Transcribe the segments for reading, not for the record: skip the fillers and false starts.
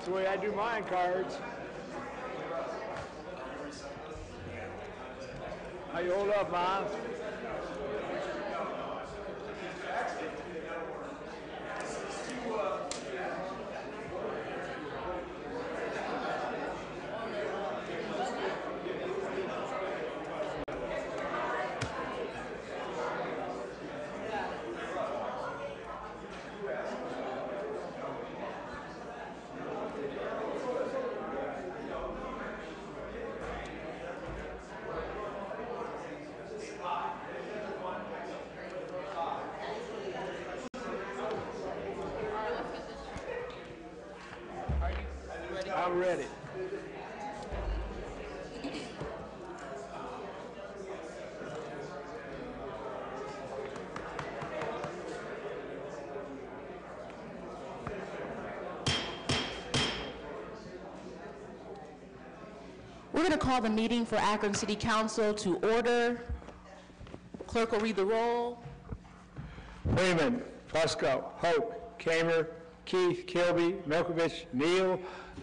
That's the way I do mine cards. How you hold up, Mom? I'm ready. We're going to call the meeting for Akron City Council to order. Clerk will read the roll. Freeman, Fusco, Hope, Kamer, Keith, Kilby, Milkovich, Neal,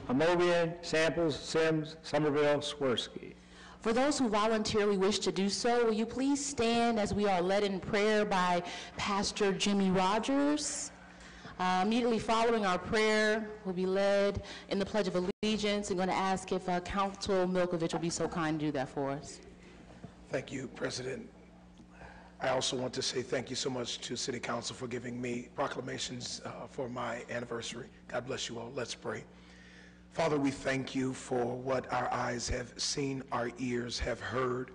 Amobian, Samples, Sims, Somerville, Swirsky. For those who voluntarily wish to do so, will you please stand as we are led in prayer by Pastor Jimmy Rogers. Immediately following our prayer, we'll be led in the Pledge of Allegiance. I'm going to ask if Council Milkovich will be so kind to do that for us. Thank you, President. I also want to say thank you so much to City Council for giving me proclamations for my anniversary. God bless you all. Let's pray. Father, we thank you for what our eyes have seen, our ears have heard.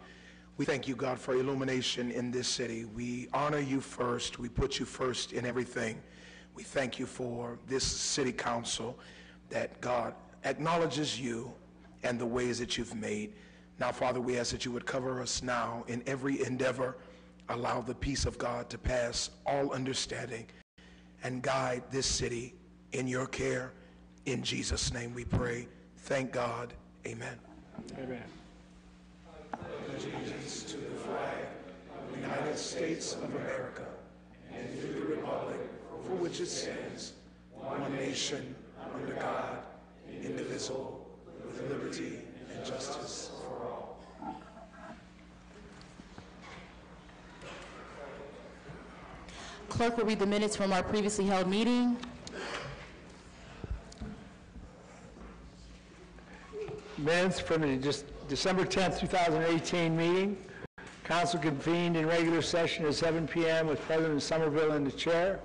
We thank you, God, for illumination in this city. We honor you first. We put you first in everything. We thank you for this City Council that, God, acknowledges you and the ways that you've made. Now, Father, we ask that you would cover us now in every endeavor. Allow the peace of God to pass all understanding and guide this city in your care. In Jesus' name we pray. Thank God. Amen. Amen. Allegiance to the flag of the United States of America and to the republic for which it stands, one nation, under God, indivisible, with liberty and justice for all. Clerk will read the minutes from our previously held meeting. Minutes from the December 10th, 2018 meeting. Council convened in regular session at 7 p.m. with President Somerville in the chair.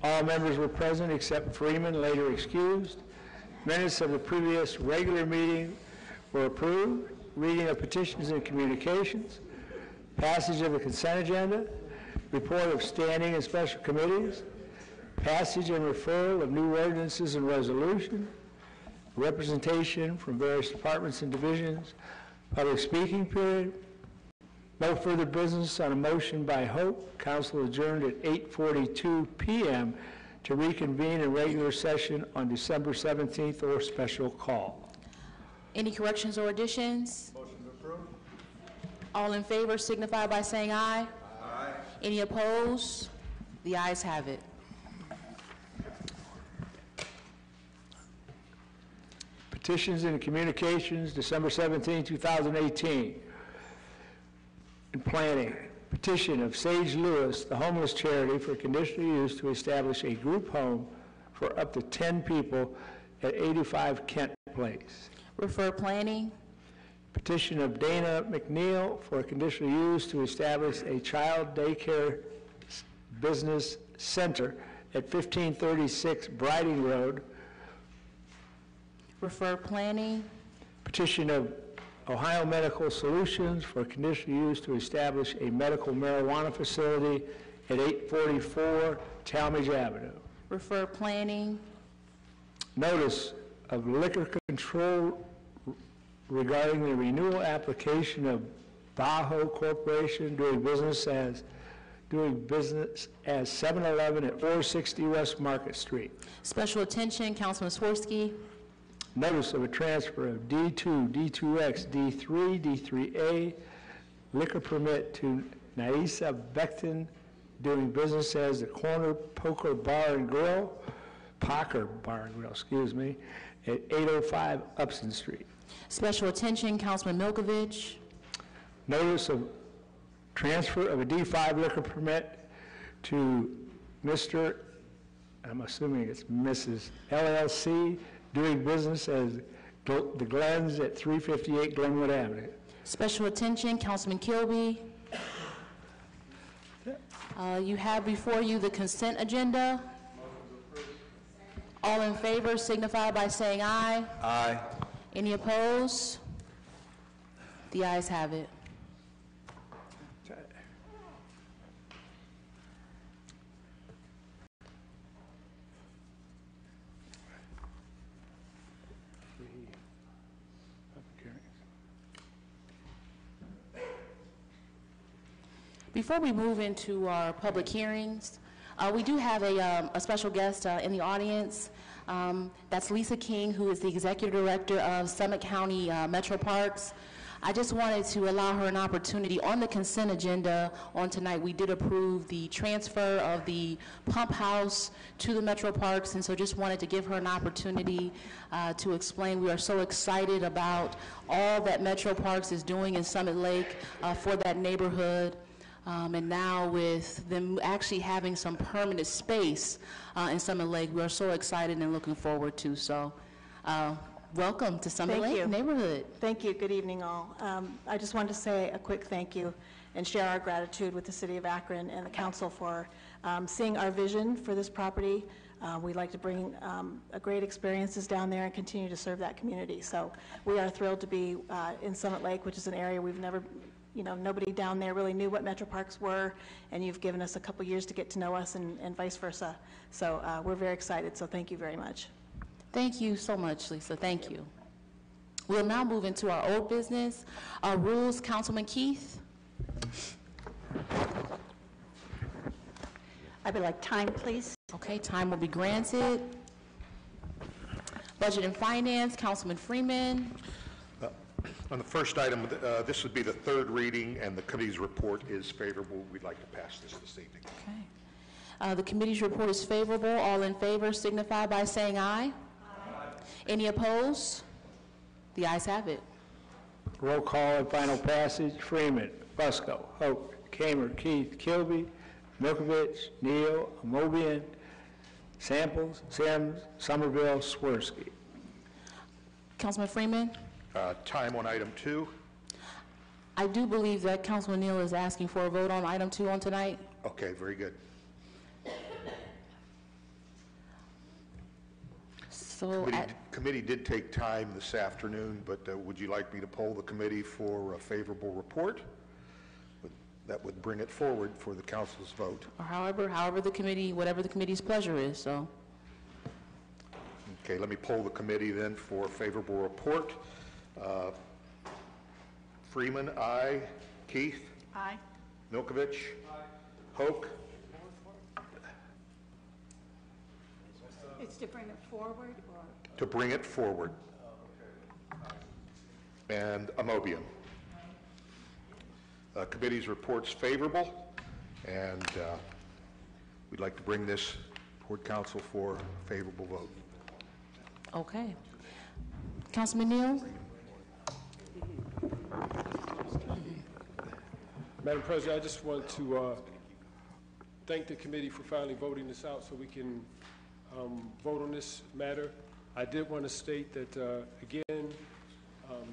All members were present except Freeman, later excused. Minutes of the previous regular meeting were approved. Reading of petitions and communications. Passage of the consent agenda. Report of standing and special committees. Passage and referral of new ordinances and resolution. Representation from various departments and divisions. Public speaking period. No further business on a motion by Hope. Council adjourned at 8:42 p.m. to reconvene in regular session on December 17th or special call. Any corrections or additions? Motion to approve. All in favor signify by saying aye. Aye. Any opposed? The ayes have it. Petitions and communications, December 17, 2018. In planning, petition of Sage Lewis, the homeless charity, for conditional use to establish a group home for up to 10 people at 85 Kent Place. Refer planning. Petition of Dana McNeil for conditional use to establish a child daycare business center at 1536 Briding Road. Refer planning. Petition of Ohio Medical Solutions for conditional use to establish a medical marijuana facility at 844 Talmadge Avenue. Refer planning. Notice of liquor control regarding the renewal application of Bajo Corporation doing business as 7-Eleven at 460 West Market Street. Special attention, Councilman Swirsky. Notice of a transfer of D2, D2X, D3, D3A liquor permit to Naisa Becton doing business as the Corner Poker Bar and Grill. Parker Barnwell, excuse me, at 805 Upson Street. Special attention, Councilman Milkovich. Notice of transfer of a D5 liquor permit to Mr., I'm assuming it's Mrs. LLC, doing business as the Glens at 358 Glenwood Avenue. Special attention, Councilman Kilby. You have before you the consent agenda. All in favor signify by saying aye. Aye. Any opposed? The ayes have it. Before we move into our public hearings, we do have a special guest in the audience. That's Lisa King, who is the Executive Director of Summit County Metro Parks. I just wanted to allow her an opportunity. On the consent agenda on tonight, we did approve the transfer of the pump house to the Metro Parks, and so just wanted to give her an opportunity to explain. We are so excited about all that Metro Parks is doing in Summit Lake for that neighborhood. And now with them actually having some permanent space in Summit Lake, we are so excited and looking forward to. So welcome to Summit Lake neighborhood. Thank you. Good evening, all. I just wanted to say a quick thank you and share our gratitude with the City of Akron and the Council for seeing our vision for this property. We'd like to bring great experiences down there and continue to serve that community. So we are thrilled to be in Summit Lake, which is an area we've never, nobody down there really knew what Metro Parks were, and you've given us a couple years to get to know us and vice versa. So we're very excited, so thank you very much. Thank you so much, Lisa. Thank you. We'll now move into our old business. Our rules, Councilman Keith. I would like time, please. Okay, time will be granted. Budget and Finance, Councilman Freeman. On the first item, this would be the third reading, and the committee's report is favorable. We'd like to pass this evening. Okay. The committee's report is favorable. All in favor signify by saying aye. Aye. Any opposed? The ayes have it. Roll call and final passage. Freeman, Busco, Hope, Kamer, Keith, Kilby, Milkovich, Neal, Amobian, Samples, Sims, Somerville, Swirsky. Councilman Freeman? Time on item 2. I do believe that Councilman Neal is asking for a vote on item 2 on tonight. Okay, very good. So Committee did take time this afternoon, but would you like me to poll the committee for a favorable report? That would bring it forward for the council's vote. Or however the committee, whatever the committee's pleasure is, so. Okay, let me poll the committee then for a favorable report. Freeman, aye. Keith? Aye. Milkovich? Aye. Hoke? It's to bring it forward, or? To bring it forward. And Amobian. Committee's report's favorable, and we'd like to bring this toward council for a favorable vote. Okay. Councilman Neal? Madam President, I just want to thank the committee for finally voting this out so we can vote on this matter. I did want to state that, again,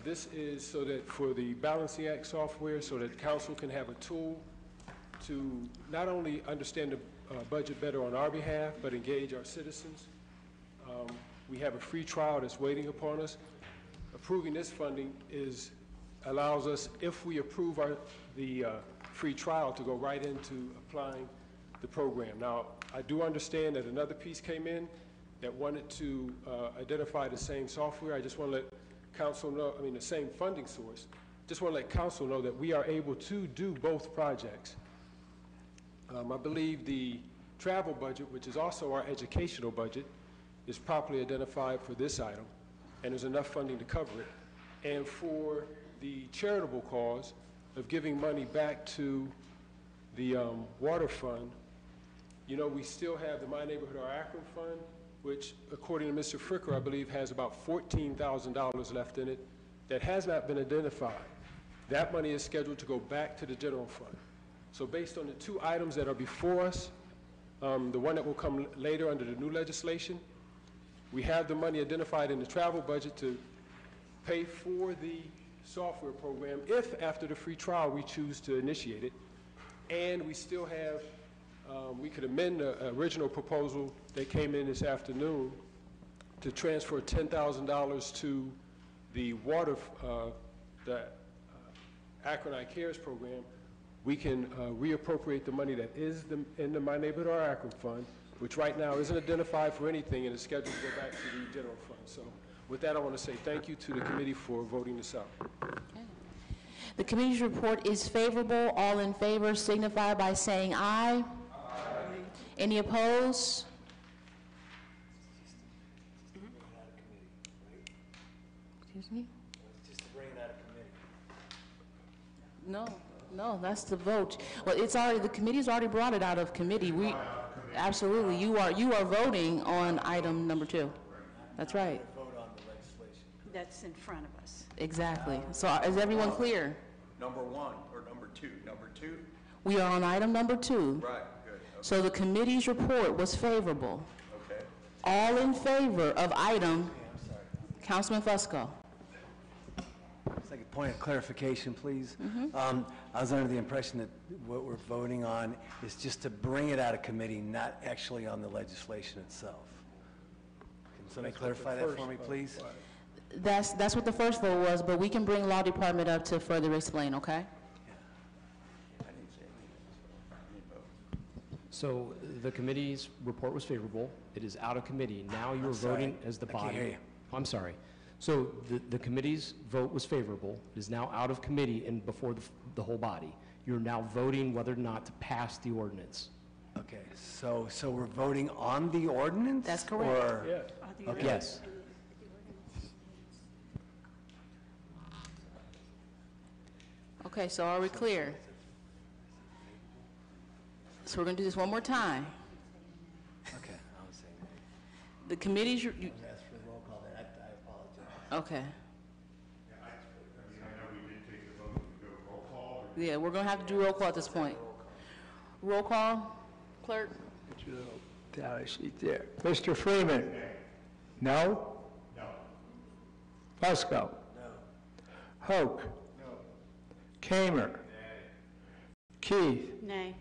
this is so that for the Balancing Act software, so that council can have a tool to not only understand the budget better on our behalf, but engage our citizens. We have a free trial that's waiting upon us. Approving this funding allows us, if we approve the free trial, to go right into applying the program. Now, I do understand that another piece came in that wanted to identify the same software. I just want to let council know, the same funding source. Just want to let council know that we are able to do both projects. I believe the travel budget, which is also our educational budget, is properly identified for this item, and there's enough funding to cover it. And for the charitable cause of giving money back to the water fund, we still have the My Neighborhood or Akron Fund, which, according to Mr. Fricker, I believe has about $14,000 left in it, that has not been identified. That money is scheduled to go back to the general fund. So based on the two items that are before us, the one that will come later under the new legislation, we have the money identified in the travel budget to pay for the software program if, after the free trial, we choose to initiate it. And we still have, we could amend the original proposal that came in this afternoon to transfer $10,000 to the water, Akron iCares program. We can reappropriate the money that is in the My Neighborhood or Akron Fund, which right now isn't identified for anything and is scheduled to go back to the general fund. So with that, I want to say thank you to the committee for voting this out. The committee's report is favorable. All in favor signify by saying aye. Aye. Any opposed? Excuse me? Just to bring it out of committee. No, that's the vote. Well, it's already, the committee's already brought it out of committee. Absolutely, you are voting on item number 2. That's right. Vote on the legislation. That's in front of us. Exactly. So is everyone clear? Number 1 or number 2? Number 2? We are on item number 2. Right, good. Okay. So the committee's report was favorable. Okay. All in favor of item, Councilman Fusco. It's like a point of clarification, please. I was under the impression that what we're voting on is just to bring it out of committee, not actually on the legislation itself. Can somebody clarify that for me, please? That's what the first vote was, but we can bring law department up to further explain, okay? So the committee's report was favorable. It is out of committee. Now you're voting as the body. I can't hear you. I'm sorry. So the committee's vote was favorable. It is now out of committee and before the whole body. You're now voting whether or not to pass the ordinance. Okay, so we're voting on the ordinance? That's correct. Or, Yeah. okay. Yes. Okay, so are we clear? So we're going to do this one more time. Okay, I was saying, The committee's, I was asked for the roll call, then I apologize. okay. I know we did take the vote to go roll call. Yeah, we're going to have to do roll call at this point. Roll call, clerk? Put your little tally sheet there. Mr. Freeman? No? No. Fusco? No. Hoke? No. Kamer? Keith? Nay.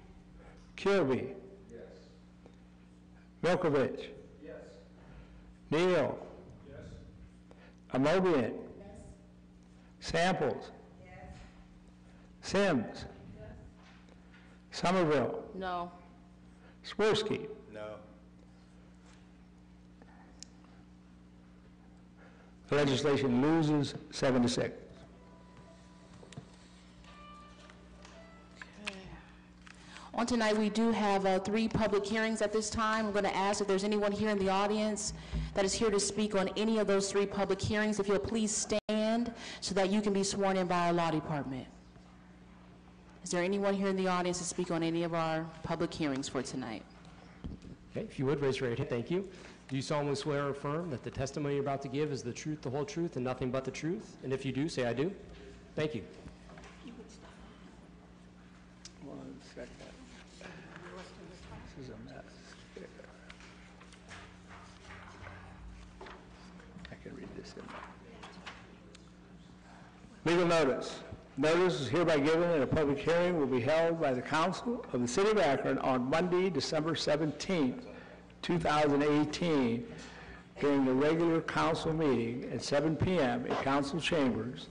Kilby? Yes. Milkovich? Yes. Neal? Yes. Amobian? Yes. Samples? Yes. Sims? Yes. Somerville? No. Swirsky? No. The legislation loses 7-6. On tonight, we do have 3 public hearings at this time. I'm going to ask if there's anyone here in the audience that is here to speak on any of those 3 public hearings. If you'll please stand so that you can be sworn in by our law department. Is there anyone here in the audience to speak on any of our public hearings for tonight? Okay, if you would, raise your right hand. Thank you. Do you solemnly swear or affirm that the testimony you're about to give is the truth, the whole truth, and nothing but the truth? And if you do, say I do. Thank you. One second. This is a mess. I can read this in there. Legal notice. Notice is hereby given that a public hearing will be held by the Council of the City of Akron on Monday, December 17th, 2018, during the regular council meeting at 7 p.m. at Council Chambers,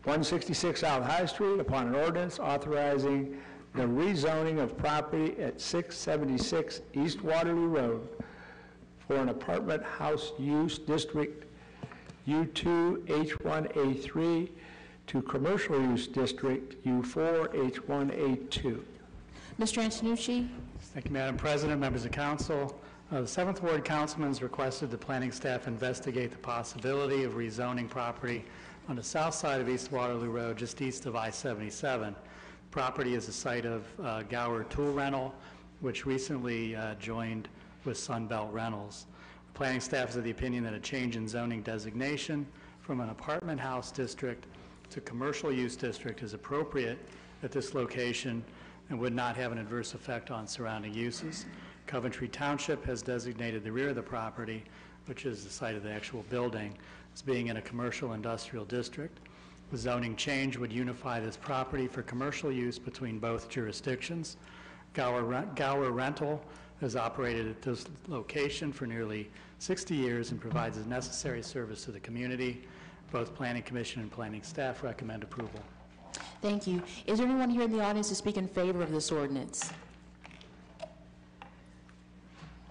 166 South High Street, upon an ordinance authorizing the rezoning of property at 676 East Waterloo Road for an apartment house use district U2 H1A3 to commercial use district U4 H1A2. Mr. Antonucci? Thank you, Madam President, members of council. The 7th Ward Councilman has requested the planning staff investigate the possibility of rezoning property on the south side of East Waterloo Road, just east of I-77. Property is the site of Gower Tool Rental, which recently joined with Sunbelt Rentals. Planning staff is of the opinion that a change in zoning designation from an apartment house district to commercial use district is appropriate at this location and would not have an adverse effect on surrounding uses. Coventry Township has designated the rear of the property, which is the site of the actual building, as being in a commercial industrial district. The zoning change would unify this property for commercial use between both jurisdictions. Gower Rental has operated at this location for nearly 60 years and provides a necessary service to the community. Both Planning Commission and planning staff recommend approval. Thank you. Is there anyone here in the audience to speak in favor of this ordinance?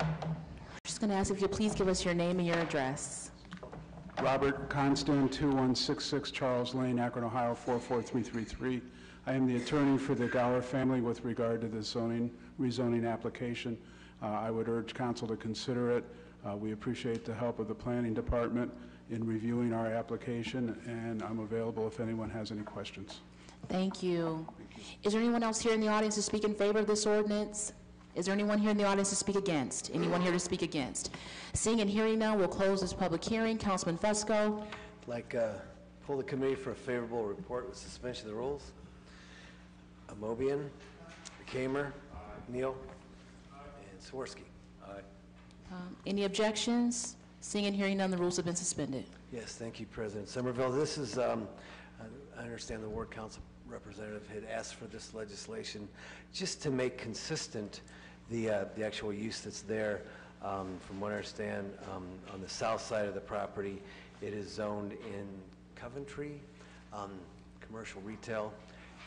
I'm just going to ask if you'll please give us your name and your address. Robert Constant, 2166 Charles Lane, Akron, Ohio, 44333. I am the attorney for the Gower family with regard to the rezoning application. I would urge council to consider it. We appreciate the help of the planning department in reviewing our application, and I'm available if anyone has any questions. Thank you. Is there anyone else here in the audience to speak in favor of this ordinance? Is there anyone here in the audience to speak against? Anyone here to speak against? Seeing and hearing none, we'll close this public hearing. Councilman Fusco. I'd like pull the committee for a favorable report with suspension of the rules. Amobian, Kamer, Neal, and Swirsky. Aye. Any objections? Seeing and hearing none, the rules have been suspended. Yes, thank you, President Somerville. This is, I understand the Ward Council representative had asked for this legislation just to make consistent the actual use that's there. From what I understand, on the south side of the property, it is zoned in Coventry, commercial retail,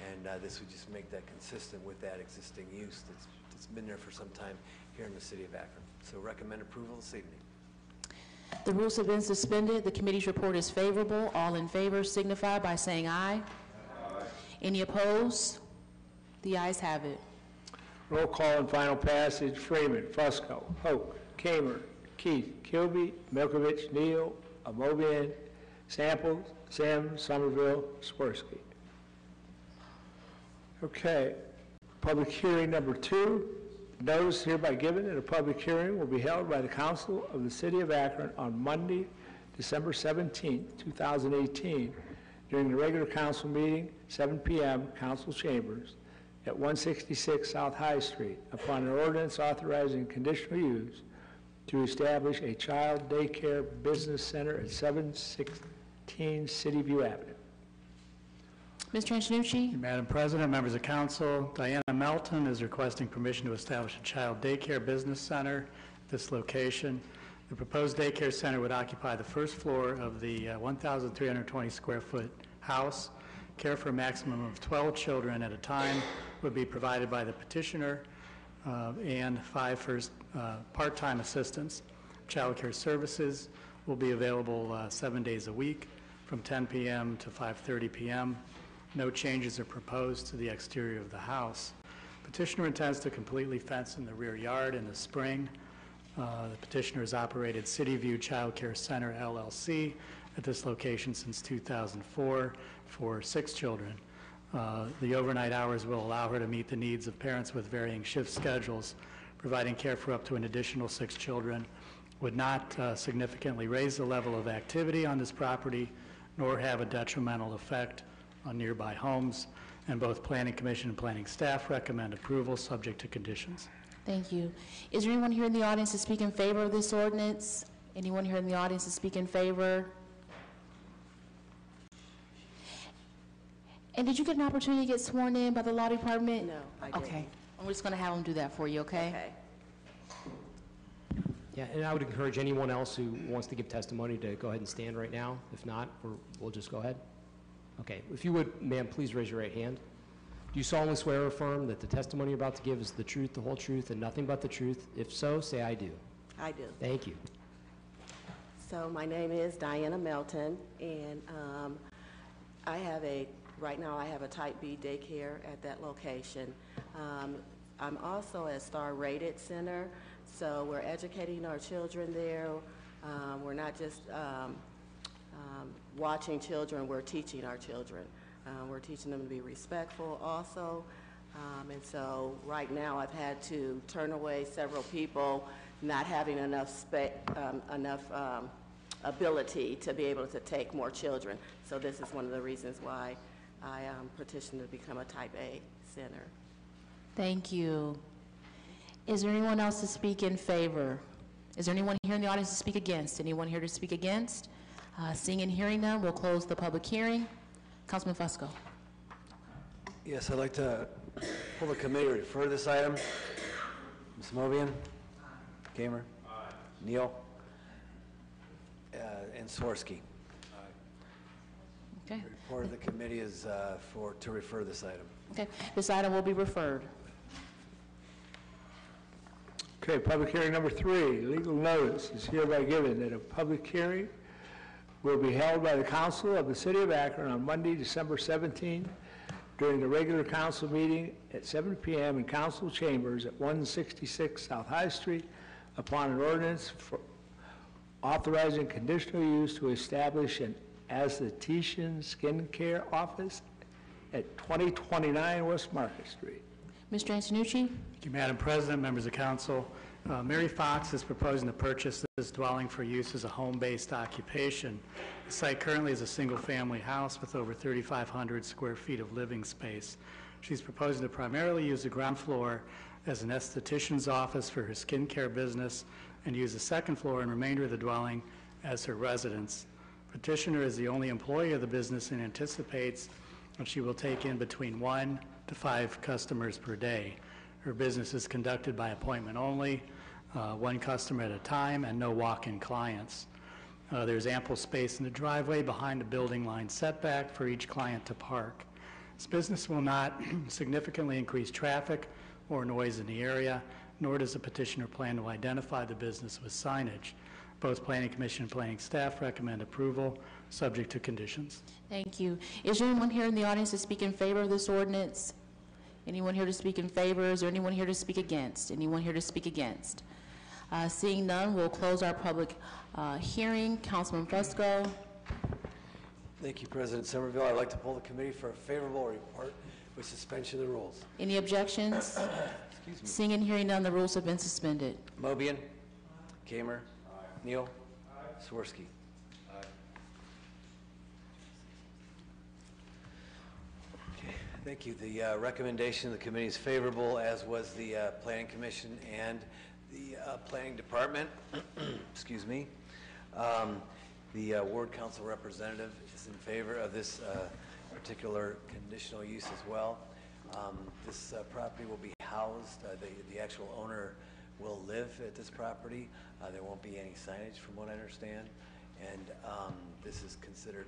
and this would just make that consistent with that existing use that's been there for some time here in the city of Akron. So recommend approval this evening. The rules have been suspended. The committee's report is favorable. All in favor signify by saying aye. Aye. Any opposed? The ayes have it. Roll call and final passage. Freeman, Fusco, Hoke, Kamer, Keith, Kilby, Milkovich, Neal, Amobian, Samples, Sims, Somerville, Swirsky. Okay. Public hearing number 2. Notice hereby given that a public hearing will be held by the Council of the City of Akron on Monday, December 17, 2018, during the regular council meeting, 7 p.m., council chambers, at 166 South High Street, upon an ordinance authorizing conditional use to establish a child daycare business center at 716 City View Avenue. Mr. Antonucci. Madam President, members of council, Diana Melton is requesting permission to establish a child daycare business center at this location. The proposed daycare center would occupy the first floor of the 1,320 square foot house. Care for a maximum of 12 children at a time would be provided by the petitioner and 5 part-time assistants. Child care services will be available 7 days a week from 10 p.m. to 5:30 p.m. No changes are proposed to the exterior of the house. Petitioner intends to completely fence in the rear yard in the spring. The petitioner has operated City View Child Care Center, LLC, at this location since 2004 for 6 children. The overnight hours will allow her to meet the needs of parents with varying shift schedules. Providing care for up to an additional 6 children would not significantly raise the level of activity on this property, nor have a detrimental effect on nearby homes, and both Planning Commission and planning staff recommend approval subject to conditions. Thank you. Is there anyone here in the audience to speak in favor of this ordinance? Anyone here in the audience to speak in favor? And did you get an opportunity to get sworn in by the law department? No, I didn't. Okay. I'm just going to have them do that for you, okay? Okay. Yeah, and I would encourage anyone else who wants to give testimony to go ahead and stand right now. If not, we'll just go ahead. Okay, if you would, ma'am, please raise your right hand. Do you solemnly swear or affirm that the testimony you're about to give is the truth, the whole truth, and nothing but the truth? If so, say I do. I do. Thank you. So my name is Diana Melton, and right now I have a Type B daycare at that location. I'm also at Star Rated Center, so we're educating our children there. We're not just watching children, we're teaching our children. We're teaching them to be respectful also. And so right now I've had to turn away several people not having enough ability to be able to take more children. So this is one of the reasons why I petitioned to become a Type A center. Thank you. Is there anyone else to speak in favor? Is there anyone here in the audience to speak against? Anyone here to speak against? Seeing and hearing none, we'll close the public hearing. Councilman Fusco. Yes, I'd like to pull the committee to refer this item. Ms. Mobian? Gamer? Neal? And Swirsky. Okay. The report of the committee is to refer this item. Okay. This item will be referred. Okay, public hearing number 3, legal notice is hereby given that a public hearing will be held by the Council of the City of Akron on Monday, December 17th, during the regular council meeting at 7 p.m. in council chambers at 166 South High Street upon an ordinance for authorizing conditional use to establish an esthetician skincare office at 2029 West Market Street. Mr. Antonucci? Thank you, Madam President, members of council. Mary Fox is proposing to purchase this dwelling for use as a home-based occupation. The site currently is a single-family house with over 3,500 square feet of living space. She's proposing to primarily use the ground floor as an esthetician's office for her skincare business and use the second floor and remainder of the dwelling as her residence. Petitioner is the only employee of the business and anticipates that she will take in between 1 to 5 customers per day. Her business is conducted by appointment only, 1 customer at a time, and no walk-in clients. There's ample space in the driveway behind the building line setback for each client to park. This business will not significantly increase traffic or noise in the area, nor does the petitioner plan to identify the business with signage. Both Planning Commission and Planning staff recommend approval, subject to conditions. Thank you. Is there anyone here in the audience to speak in favor of this ordinance? Anyone here to speak in favor? Is there anyone here to speak against? Anyone here to speak against? Seeing none, we'll close our public hearing. Councilman Fusco. Thank you, President Somerville. I'd like to pull the committee for a favorable report with suspension of the rules. Any objections? Excuse me. Seeing and hearing none, the rules have been suspended. Mobian? Kamer? Neal? Swirsky? Okay, thank you. The recommendation of the committee is favorable, as was the Planning Commission and the Planning Department. Excuse me. The Ward Council representative is in favor of this particular conditional use as well. This property will be housed. The actual owner will live at this property. There won't be any signage, from what I understand, and this is considered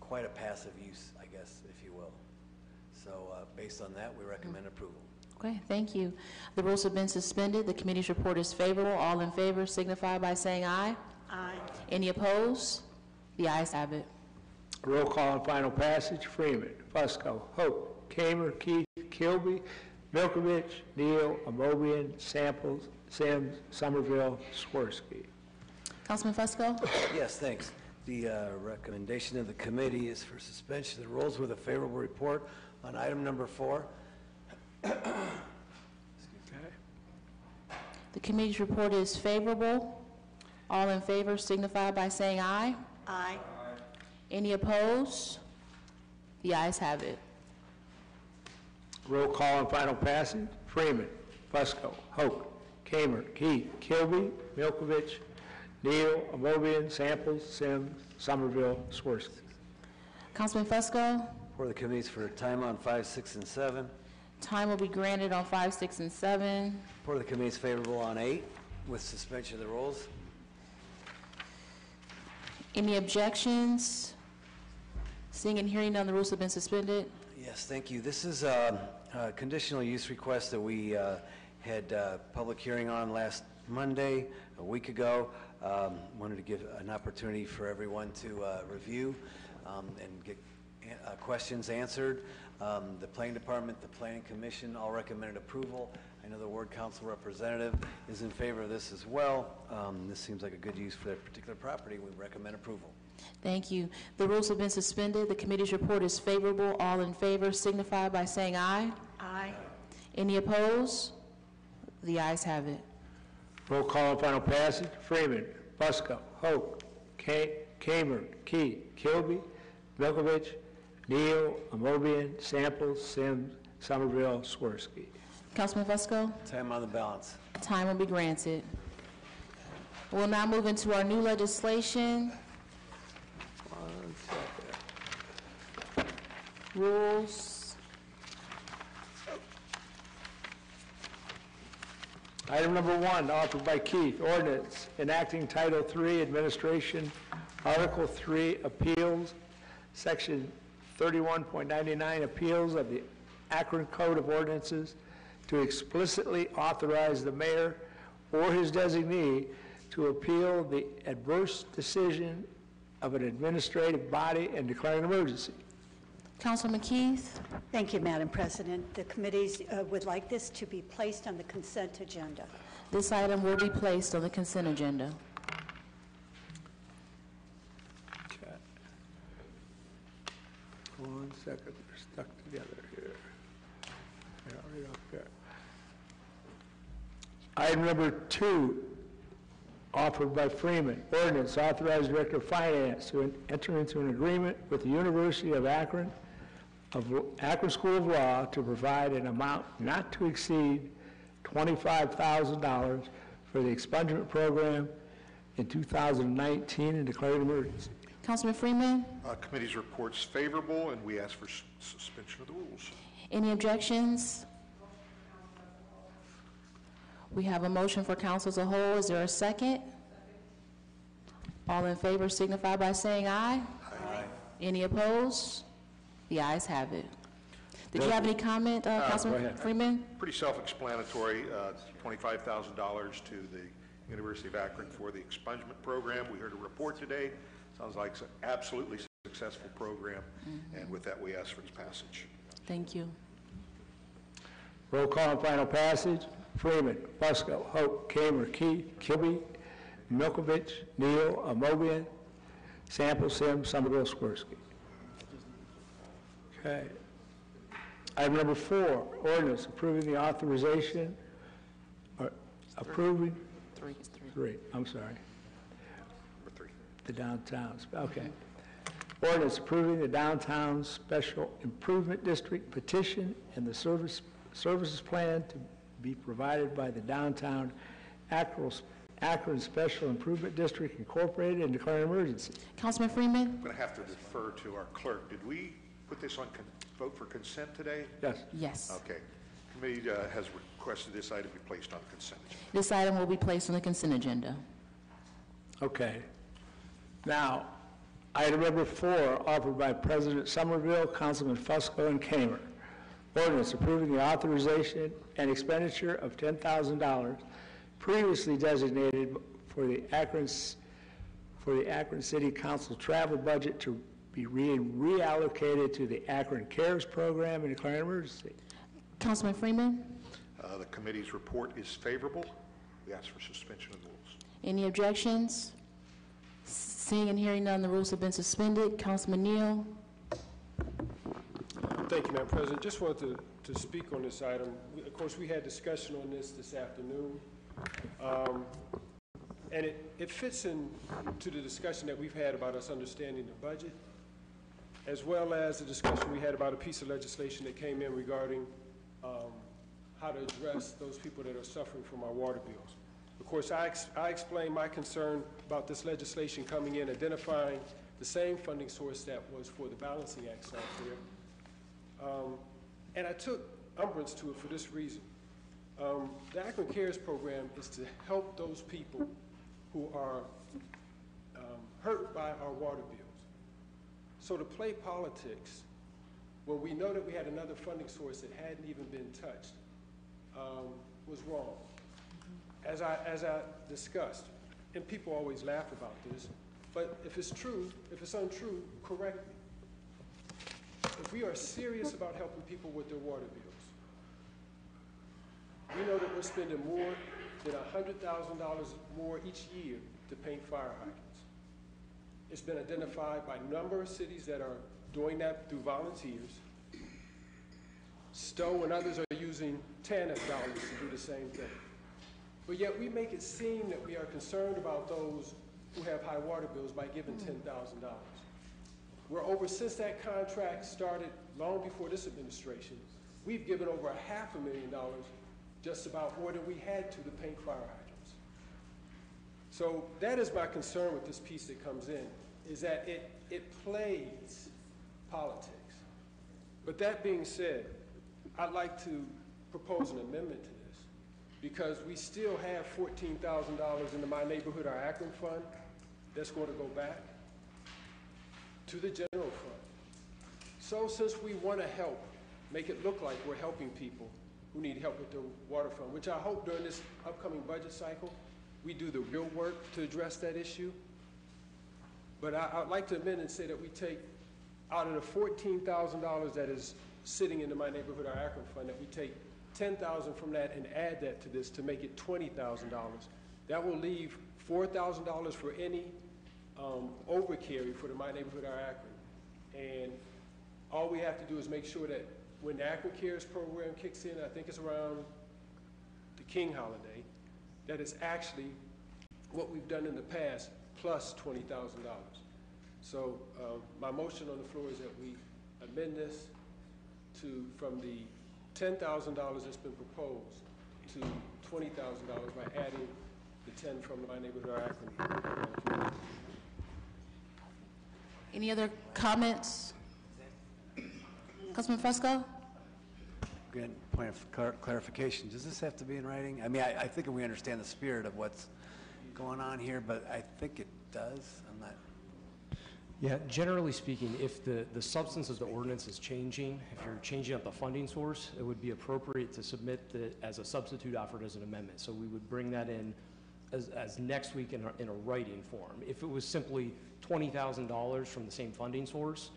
quite a passive use, I guess, if you will. So based on that, we recommend approval. Okay, thank you. The rules have been suspended. The committee's report is favorable. All in favor signify by saying aye. Aye. Any opposed? The ayes have it. Roll call on final passage. Freeman, Fusco, Hope, Kamer, Keith, Kilby, Milkovich, Neal, Amobian, Samples, Sims, Somerville, Swirsky. Councilman Fusco? Yes, thanks. The recommendation of the committee is for suspension of the rules with a favorable report on item number 4. The committee's report is favorable. All in favor signify by saying aye. Aye. Any opposed? The ayes have it. Roll call on final passage. Freeman, Fusco, Hope, Kamer, Keith, Kilby, Milkovich, Neal, Amobian, Samples, Sims, Somerville, Swirsky. Councilman Fusco? For the committees for time on 5, 6, and 7. Time will be granted on 5, 6, and 7. For the committees favorable on 8 with suspension of the rules. Any objections? Seeing and hearing none, the rules have been suspended. Yes, thank you. This is a conditional use request that we had public hearing on last Monday, a week ago. Wanted to give an opportunity for everyone to review and get questions answered. The Planning Department, the Planning Commission all recommended approval. I know the Ward Council representative is in favor of this as well. This seems like a good use for that particular property. We recommend approval. Thank you. The rules have been suspended. The committee's report is favorable. All in favor signify by saying aye. Aye. Any opposed? The ayes have it. Roll call on final passage. Freeman. Busco. Hope. Kamer. Key. Kilby. Milkovich. Neal. Amobian. Samples. Sims. Somerville. Swirsky. Councilman Fusco, Time on the balance. time will be granted. We'll now move into our new legislation. One second. Rules. Item number 1, offered by Keith, ordinance enacting Title III Administration, Article 3 Appeals, Section 31.99 Appeals of the Akron Code of Ordinances to explicitly authorize the mayor or his designee to appeal the adverse decision of an administrative body and declare an emergency. Councilman Keith, Thank you, Madam President. The committees would like this to be placed on the consent agenda. this item will be placed on the consent agenda. Okay. One second, they're stuck together here. Yeah, right up there. Item number 2, offered by Freeman, ordinance authorized Director of Finance to enter into an agreement with the University of Akron School of Law to provide an amount not to exceed $25,000 for the expungement program in 2019 and declare an emergency. Councilman Freeman, Committee's report's favorable, and we ask for suspension of the rules. any objections? We have a motion for council as a whole. Is there a second? All in favor signify by saying aye. Aye. Any opposed? The ayes have it. Did you have any comment, Councilman Freeman? Pretty self-explanatory, $25,000 to the University of Akron for the expungement program. We heard a report today. Sounds like an absolutely successful program, and with that, we ask for its passage. Thank you. Roll call on final passage. Freeman, Busco, Hope, Kamer, Key, Kilby, Milkovich, Neal, Amobian, Sample, Sims, Somerville, Swirsky. Okay. Item number 4, ordinance approving the authorization, or approving? 3. I'm sorry. Number 3. The downtown, okay. Ordinance approving the downtown special improvement district petition and the services plan to be provided by the downtown Akron Special Improvement District Incorporated and declare an emergency. Councilman Freeman? I'm going to have to defer to our clerk. Did we put this on vote for consent today? Yes. Yes. Okay. Committee has requested this item be placed on consent agenda. This item will be placed on the consent agenda. Okay. Now, item number 4, offered by President Somerville, Councilman Fusco, and Kamer. Ordinance approving the authorization and expenditure of $10,000 previously designated for the Akron City Council travel budget to be reallocated to the Akron CARES program and declare an emergency. Councilman Freeman? The committee's report is favorable. We ask for suspension of the rules. Any objections? Seeing and hearing none, the rules have been suspended. Councilman Neal? Thank you, Madam President. Just wanted to speak on this item. Of course, we had discussion on this afternoon, and it fits into the discussion that we've had about us understanding the budget, as well as the discussion we had about a piece of legislation that came in regarding how to address those people that are suffering from our water bills. Of course, I explained my concern about this legislation coming in, identifying the same funding source that was for the Balancing Act software. And I took umbrance to it for this reason. The Akron CARES program is to help those people who are hurt by our water bills. So to play politics, when we know that we had another funding source that hadn't even been touched, was wrong. As I discussed, and people always laugh about this, but if it's true, if it's untrue, correct me. If we are serious about helping people with their water bills, we know that we're spending more than $100,000 more each year to paint fire hydrants. It's been identified by a number of cities that are doing that through volunteers. Stowe and others are using TANF dollars to do the same thing. but yet we make it seem that we are concerned about those who have high water bills by giving $10,000. We're over, since that contract started long before this administration, we've given over $500,000, just about more than we had to paint fire hydrants. So that is my concern with this piece that comes in, is that it plays politics. But that being said, I'd like to propose an amendment to this, because we still have $14,000 in the My Neighborhood Our Akron Fund that's going to go back to the general fund. So since we want to help, make it look like we're helping people who need help with the water fund, which I hope during this upcoming budget cycle, we do the real work to address that issue. But I'd like to amend and say that we take, out of the $14,000 that is sitting in the My Neighborhood Our Akron Fund, that we take $10,000 from that and add that to this to make it $20,000. That will leave $4,000 for any overcarry for the My Neighborhood Our Akron. And all we have to do is make sure that when the Akron Cares program kicks in, I think it's around the King holiday, that it's actually what we've done in the past plus $20,000. So my motion on the floor is that we amend this from the $10,000 that's been proposed to $20,000 by adding the 10 from My Neighborhood Our Akron community. Any other comments? Councilman Fusco? Again, point of clarification, does this have to be in writing? I mean, I think we understand the spirit of what's going on here, but I think it does. I'm not. Yeah, generally speaking, if the substance of the ordinance is changing, if you're changing up the funding source, it would be appropriate to submit as a substitute offered as an amendment. So we would bring that in as next week in a writing form. If it was simply $20,000 from the same funding source,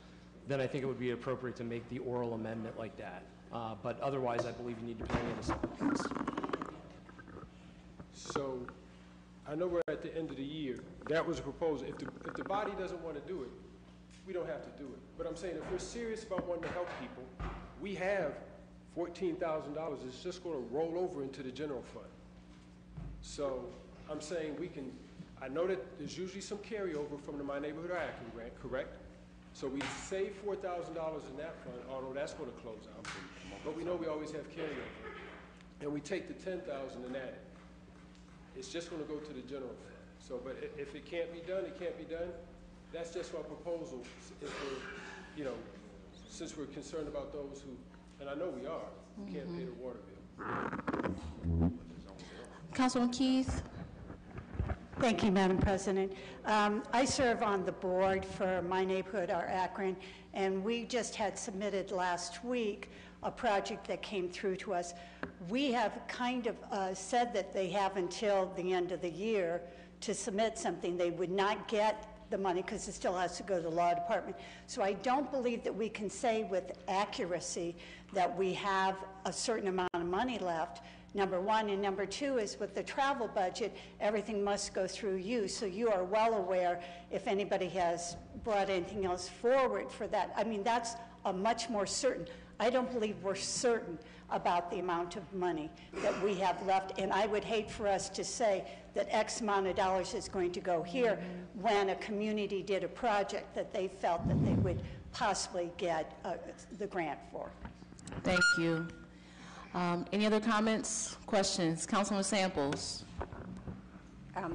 then I think it would be appropriate to make the oral amendment like that. But otherwise, I believe you need to bring in a separate piece. So I know we're at the end of the year. That was a proposal. If the body doesn't want to do it, we don't have to do it. But I'm saying if we're serious about wanting to help people, we have $14,000. It's just going to roll over into the general fund. So I'm saying we can, I know that there's usually some carryover from the My Neighborhood Akron grant, correct? So we save $4,000 in that fund, although that's going to close out. But we know we always have carryover. And we take the $10,000 and add it. It's just going to go to the general fund. So, but if it can't be done, it can't be done. That's just my proposal. If we're, since we're concerned about those who, and I know we are, who can't pay the water bill. Councilman Keith? Thank you, Madam President. I serve on the board for My Neighborhood Our Akron, and we just had submitted last week a project that came through to us. We have kind of said that they have until the end of the year to submit something. They would not get the money because it still has to go to the law department. So I don't believe that we can say with accuracy that we have a certain amount of money left, number one. And number two is with the travel budget, everything must go through you. So you are well aware if anybody has brought anything else forward for that. I mean, that's a much more certain. I don't believe we're certain about the amount of money that we have left. And I would hate for us to say that X amount of dollars is going to go here when a community did a project that they felt that they would possibly get the grant for. Thank you. Any other comments, questions? Councilman Samples.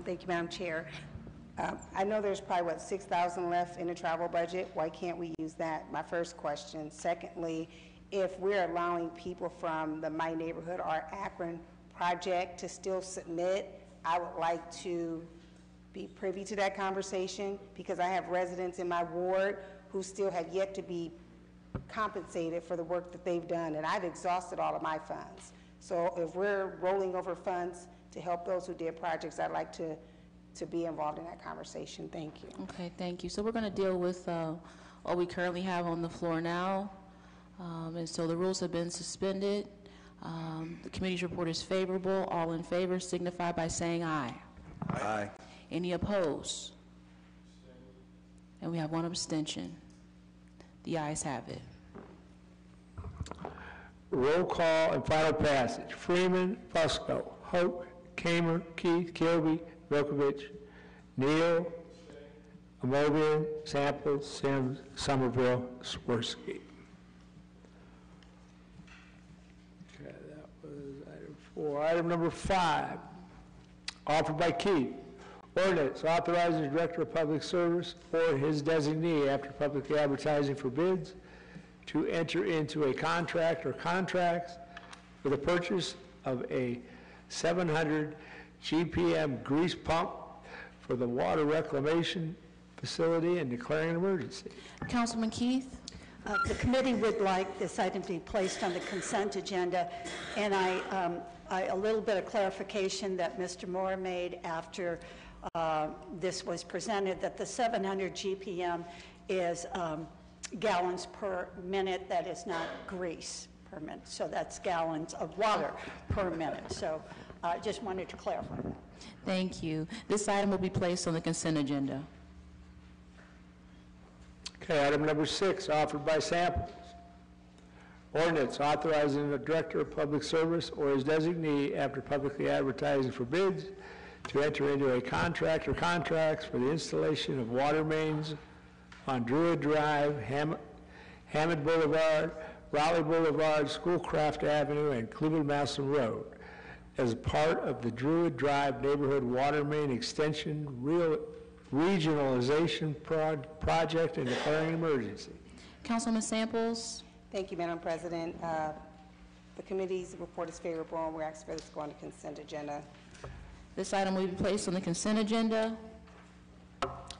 Thank you, Madam Chair. I know there's probably, $6,000 left in the travel budget. Why can't we use that? My first question. Secondly, if we're allowing people from the My Neighborhood Our Akron project to still submit, I would like to be privy to that conversation because I have residents in my ward who still have yet to be compensated for the work that they've done, and I've exhausted all of my funds. So if we're rolling over funds to help those who did projects, I'd like to be involved in that conversation. Thank you. Okay, thank you. So we're going to deal with what we currently have on the floor now. And so the rules have been suspended. The committee's report is favorable. All in favor signify by saying aye. Aye. Any opposed? And we have one abstention. The ayes have it. Roll call and final passage. Freeman, Fusco, Hope, Kamer, Keith, Kilby, Milkovich, Neal, Amobian, Samples, Sims, Somerville, Swirsky. Okay, that was item 4. Item number 5, offered by Keith. Ordinance authorizing the Director of Public Service or his designee after publicly advertising for bids to enter into a contract or contracts for the purchase of a 700 GPM grease pump for the water reclamation facility and declaring an emergency. Councilman Keith? The committee would like this item to be placed on the consent agenda, and a little bit of clarification that Mr. Moore made after this was presented, that the 700 GPM is gallons per minute, that is not grease per minute. So that's gallons of water per minute. So I just wanted to clarify that. Thank you. This item will be placed on the consent agenda. Okay, item number 6, offered by Samples. Ordinance authorizing the Director of Public Service or his designee after publicly advertising for bids to enter into a contract or contracts for the installation of water mains on Druid Drive, Hammond Boulevard, Raleigh Boulevard, Schoolcraft Avenue, and Cleveland Maslin Road as part of the Druid Drive Neighborhood Water Main Extension Regionalization Project and declaring an emergency. Councilman Samples? Thank you, Madam President. The committee's report is favorable, and we're asking for this to go on the consent agenda. This item will be placed on the consent agenda.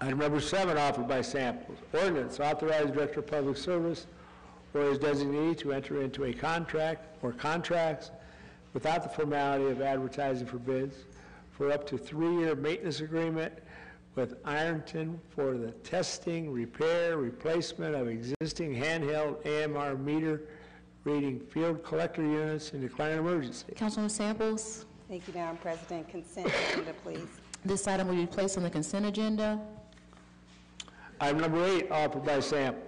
Item number 7, offered by Samples. Ordinance authorizing Director of Public Service or his designee to enter into a contract or contracts without the formality of advertising for bids for up to 3-year maintenance agreement with Ironton for the testing, repair, replacement of existing handheld AMR meter reading field collector units and declaring an emergency. Councilman Samples? Thank you, Madam President. Consent agenda, please. This item will be placed on the consent agenda. Item number 8, offered by Samples.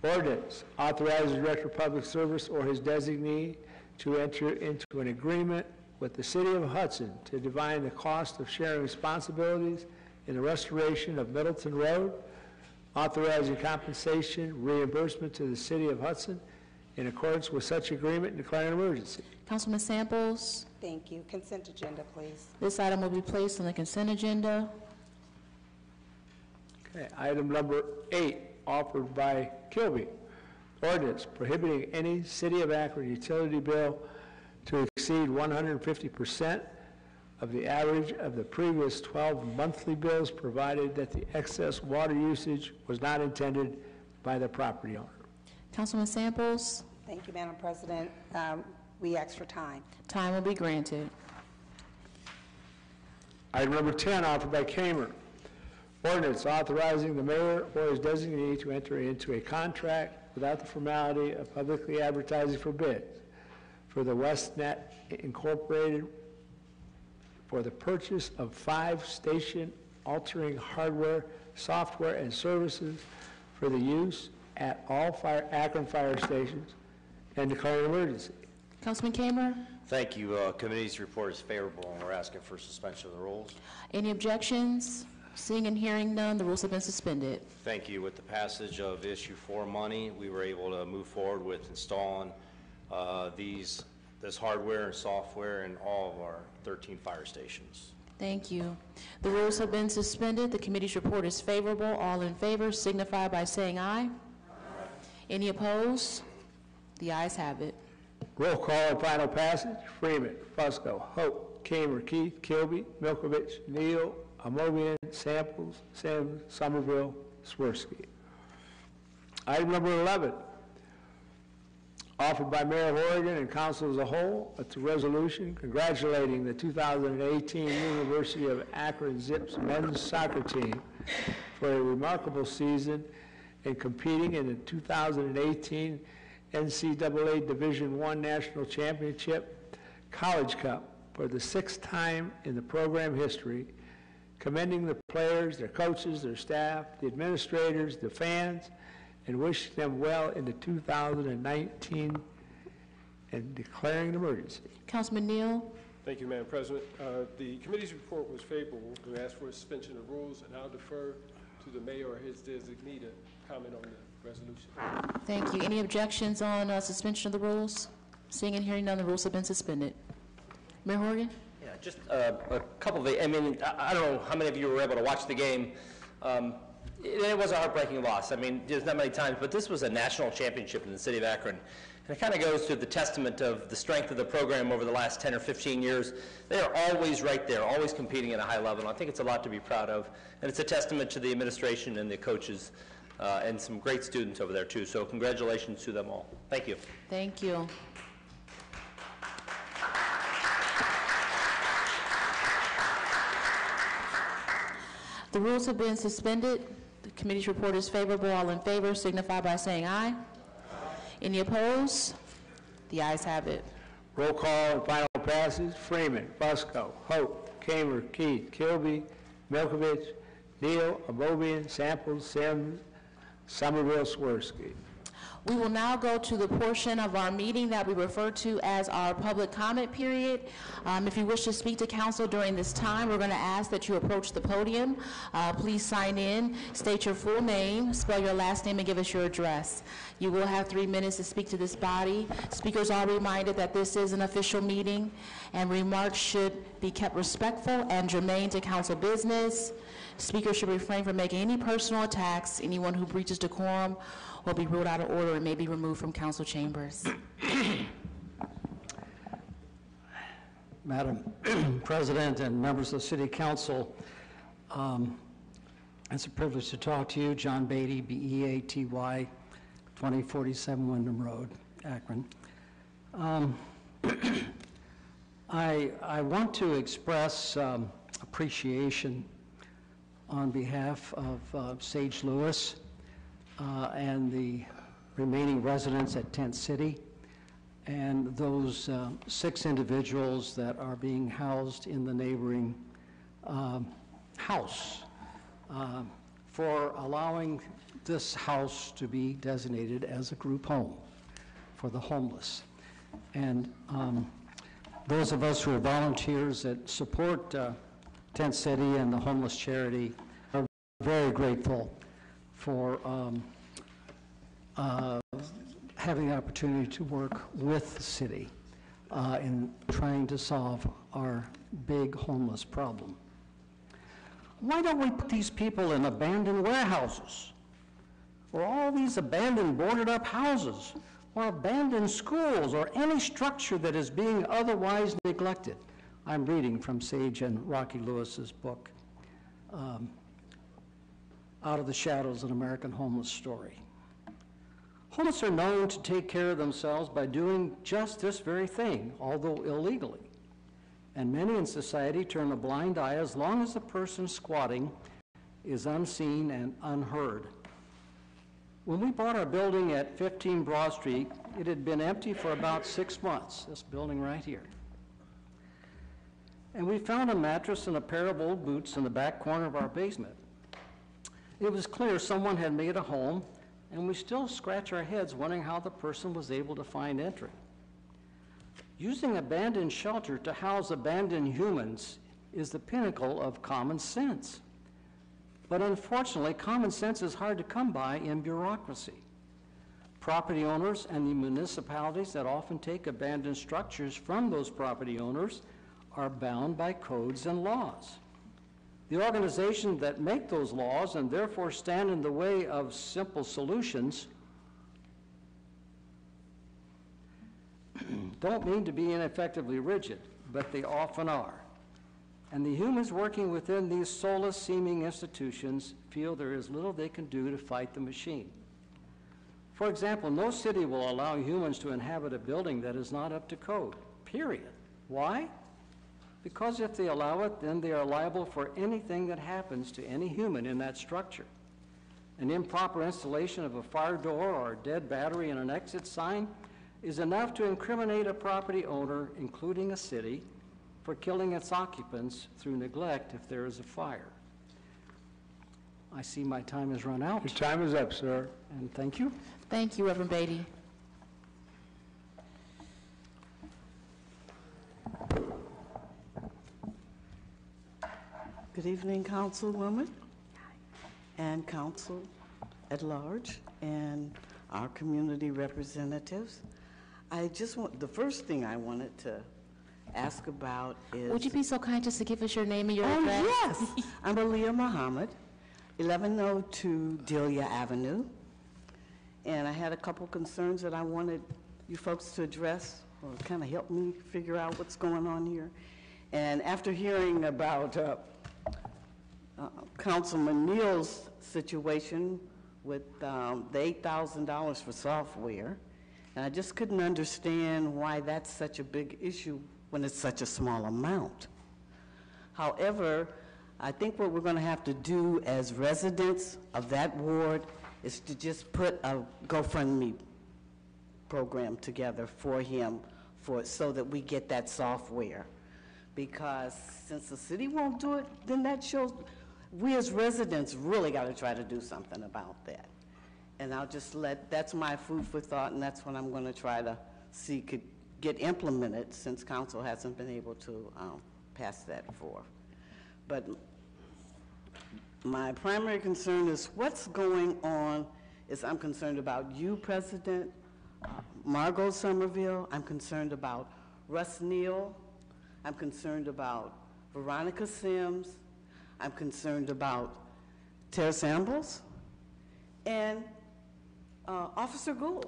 Ordinance authorizes the Director of Public Service or his designee to enter into an agreement with the City of Hudson to divide the cost of sharing responsibilities in the restoration of Middleton Road, authorizing compensation reimbursement to the City of Hudson in accordance with such agreement and declaring an emergency. Councilman Samples? Thank you. Consent agenda, please. This item will be placed on the consent agenda. Okay, item number 8, offered by Kilby. Ordinance prohibiting any City of Akron utility bill to exceed 150% of the average of the previous 12 monthly bills, provided that the excess water usage was not intended by the property owner. Councilman Samples? Thank you, Madam President. We ask for time. Time will be granted. Item number 10, offered by Kamer. Ordinance authorizing the mayor or his designee to enter into a contract without the formality of publicly advertising for bids for the WestNet Incorporated for the purchase of 5 station altering hardware, software, and services for the use at all Akron fire stations and declaring an emergency. Councilman Kamer? Thank you. Committee's report is favorable, and we're asking for suspension of the rules. Any objections? Seeing and hearing none, the rules have been suspended. Thank you. With the passage of Issue 4 money, we were able to move forward with installing this hardware and software in all of our 13 fire stations. Thank you. The rules have been suspended. The committee's report is favorable. All in favor signify by saying aye. Any opposed? The ayes have it. Roll call and final passage. Freeman, Fusco, Hope, Kamer, Keith, Kilby, Milkovich, Neal, Amobian, Samples, Sims, Somerville, Swirsky. Item number 11, offered by Mayor of Oregon and Council as a whole. It's a resolution congratulating the 2018 University of Akron Zips men's soccer team for a remarkable season in competing in the 2018 NCAA Division I National Championship College Cup for the 6th time in the program history, commending the players, their coaches, their staff, the administrators, the fans, and wishing them well into 2019 and declaring an emergency. Councilman Neal? Thank you, Madam President. The committee's report was favorable. We asked for a suspension of rules, and I'll defer to the mayor or his designee to comment on the resolution. Thank you. Any objections on suspension of the rules? Seeing and hearing none, the rules have been suspended. Mayor Horgan? Yeah, just a couple of, I mean, I don't know how many of you were able to watch the game. It was a heartbreaking loss. I mean, there's not many times, but this was a national championship in the city of Akron. And it kind of goes to the testament of the strength of the program over the last 10 or 15 years. They are always right there, always competing at a high level. And I think it's a lot to be proud of. And it's a testament to the administration and the coaches and some great students over there, too. So congratulations to them all. Thank you. Thank you. The rules have been suspended. The committee's report is favorable. All in favor signify by saying aye. Any opposed? The ayes have it. Roll call and final passage. Freeman, Busco, Hope, Kamer, Keith, Kilby, Milkovich, Neal, Abobian, Samples, Sims, Somerville, Swirsky. We will now go to the portion of our meeting that we refer to as our public comment period. If you wish to speak to council during this time, we're going to ask that you approach the podium. Please sign in, state your full name, spell your last name, and give us your address. You will have 3 minutes to speak to this body. Speakers are reminded that this is an official meeting, and remarks should be kept respectful and germane to council business. Speakers should refrain from making any personal attacks. Anyone who breaches decorum will be ruled out of order and may be removed from council chambers. Madam President and members of the City Council, it's a privilege to talk to you. John Beatty, B-E-A-T-Y, 2047 Wyndham Road, Akron. I want to express appreciation on behalf of Sage Lewis and the remaining residents at Tent City and those 6 individuals that are being housed in the neighboring house for allowing this house to be designated as a group home for the homeless. And those of us who are volunteers that support Tent City and the homeless charity are very grateful for having the opportunity to work with the city in trying to solve our big homeless problem. Why don't we put these people in abandoned warehouses or all these abandoned boarded up houses or abandoned schools or any structure that is being otherwise neglected? I'm reading from Sage and Rocky Lewis's book, Out of the Shadows, an American Homeless Story. Homeless are known to take care of themselves by doing just this very thing, although illegally. And many in society turn a blind eye as long as the person squatting is unseen and unheard. When we bought our building at 15 Broad Street, it had been empty for about 6 months, this building right here. And we found a mattress and a pair of old boots in the back corner of our basement. It was clear someone had made a home, and we still scratch our heads wondering how the person was able to find entry. Using abandoned shelter to house abandoned humans is the pinnacle of common sense. But unfortunately, common sense is hard to come by in bureaucracy. Property owners and the municipalities that often take abandoned structures from those property owners are bound by codes and laws. The organizations that make those laws and therefore stand in the way of simple solutions don't mean to be ineffectively rigid, but they often are. And the humans working within these soulless-seeming institutions feel there is little they can do to fight the machine. For example, no city will allow humans to inhabit a building that is not up to code, period. Why? Because if they allow it, then they are liable for anything that happens to any human in that structure. An improper installation of a fire door or a dead battery in an exit sign is enough to incriminate a property owner, including a city, for killing its occupants through neglect if there is a fire. I see my time has run out. Your time is up, sir. And thank you. Thank you, Reverend Beatty. Good evening, Councilwoman and Council at large and our community representatives. The first thing I wanted to ask about is... Would you be so kind just to give us your name and your address? Oh, yes. I'm Aliyah Muhammad, 1102 Delia Avenue. And I had a couple concerns that I wanted you folks to address or kind of help me figure out what's going on here. And after hearing about Councilman Neal's situation with the $8,000 for software, and I just couldn't understand why that's such a big issue when it's such a small amount. However, I think what we're going to have to do as residents of that ward is to just put a GoFundMe program together for him so that we get that software. Because since the city won't do it, then that shows we as residents really got to try to do something about that. And I'll just that's my food for thought, and that's what I'm going to try to see could get implemented since council hasn't been able to pass that for. But my primary concern is what's going on is I'm concerned about you, President, Margot Somerville. I'm concerned about Russ Neal. I'm concerned about Veronica Sims. I'm concerned about Terrace Ambles and Officer Gould.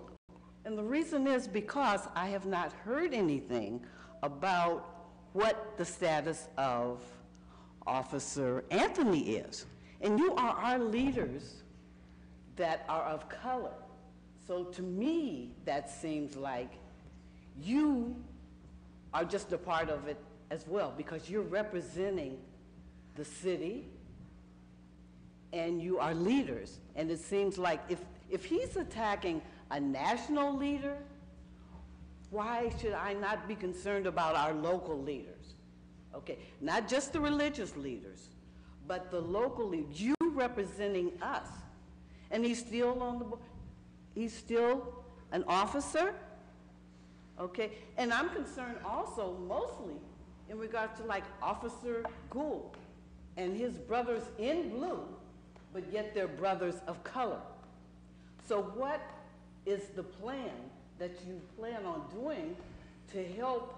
And the reason is because I have not heard anything about what the status of Officer Anthony is. And you are our leaders that are of color. So to me, that seems like you are just a part of it as well, because you're representing the city and you are leaders. And it seems like if he's attacking a national leader, why should I not be concerned about our local leaders? Okay, not just the religious leaders, but the local leaders, you representing us. And he's still on the board. He's still an officer, okay? And I'm concerned also mostly in regards to like Officer Gould and his brothers in blue, but yet they're brothers of color. So what is the plan that you plan on doing to help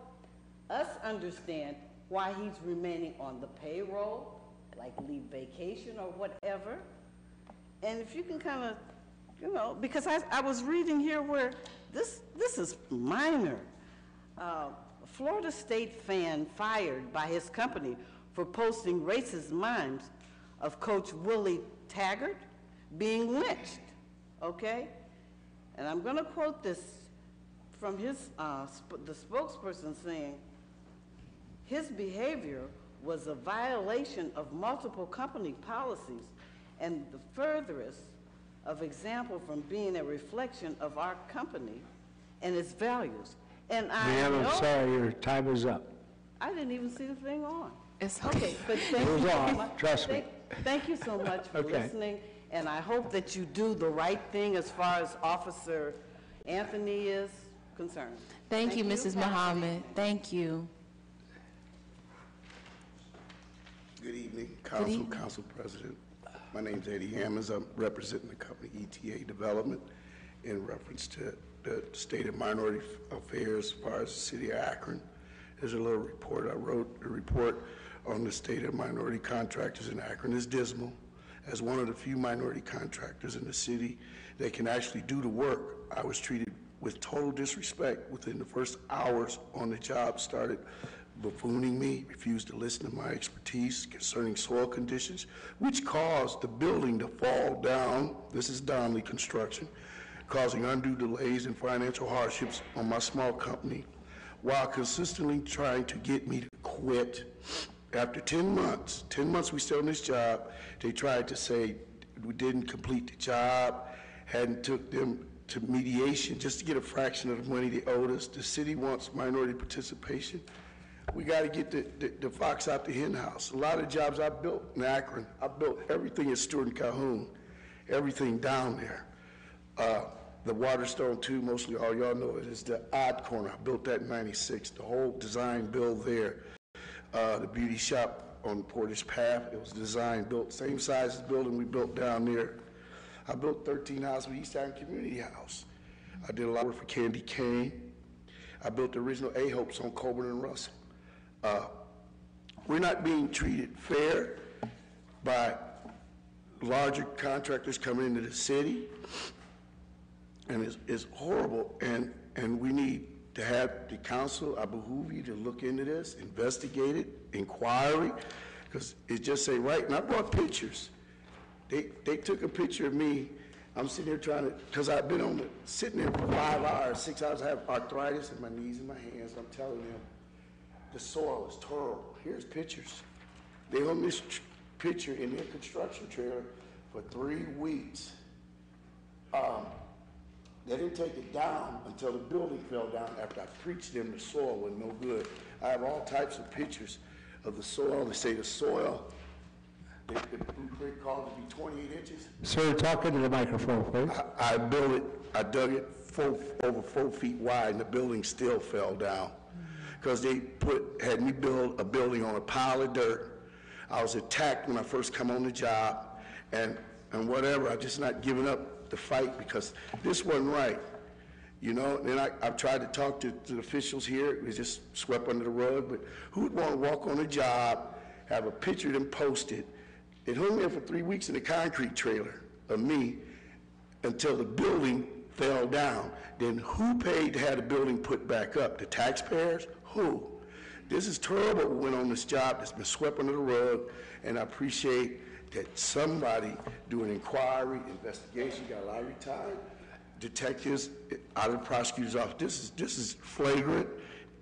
us understand why he's remaining on the payroll, like leave vacation or whatever? And if you can kind of, because I was reading here where this is minor. A Florida State fan fired by his company for posting racist memes of Coach Willie Taggart being lynched, okay? And I'm going to quote this from his, the spokesperson saying, his behavior was a violation of multiple company policies and the furthest of example from being a reflection of our company and its values. And Ma'am, I'm sorry, your time is up. I didn't even see the thing on. It's okay. But thank It was you so on, much. trust me. Thank you so much for Okay. listening, and I hope that you do the right thing as far as Officer Anthony is concerned. Thank you, Mrs. Muhammad. Thank you. Good evening, Good evening. Council President. My name's Eddie Hammons. I'm representing the company ETA Development in reference to the state of minority affairs as far as the city of Akron. There's a little report I wrote. A report on the state of minority contractors in Akron is dismal. As one of the few minority contractors in the city that can actually do the work, I was treated with total disrespect within the first hours on the job. Started buffooning me, refused to listen to my expertise concerning soil conditions, which caused the building to fall down. This is Donnelly Construction, causing undue delays and financial hardships on my small company, while consistently trying to get me to quit. After 10 months we stayed on this job, they tried to say we didn't complete the job, hadn't took them to mediation just to get a fraction of the money they owed us. The city wants minority participation. We got to get the fox out the hen house. A lot of jobs I built in Akron, I built everything at Stewart and Calhoun, everything down there. The Waterstone too, mostly all y'all know it is the Odd Corner. I built that in '96, the whole design build there. The beauty shop on Portage Path. It was designed, built, same size as the building we built down there. I built 13 houses with East Akron Community House. I did a lot of work for Candy Kane. I built the original A-Hopes on Coburn and Russell. We're not being treated fair by larger contractors coming into the city, and it's horrible, and we need to have the council, I behoove you to look into this, investigate it, inquiry, because it just say right, and I brought pictures. They took a picture of me. I'm sitting there trying to, because I've been sitting there for 5 hours, 6 hours. I have arthritis in my knees and my hands. I'm telling them, the soil is terrible. Here's pictures. They own this picture in their construction trailer for 3 weeks. They didn't take it down until the building fell down after I preached them the soil was no good. I have all types of pictures of the soil. They say the soil, the blueprint called to be 28 inches. Sir, talk into the microphone, please. I built it, I dug it over 4 feet wide, and the building still fell down. Because they had me build a building on a pile of dirt. I was attacked when I first come on the job, and whatever, I'm just not giving up the fight because this wasn't right. You know, and I've tried to talk to the officials here. It was just swept under the rug, but who would want to walk on a job, have a picture of them posted? It hung there for 3 weeks in a concrete trailer of me until the building fell down. Then who paid to have the building put back up? The taxpayers? Who? This is terrible. We went on this job that's been swept under the rug, and I appreciate that somebody do an inquiry, investigation, got a lot of retired detectives out of the prosecutor's office. This is flagrant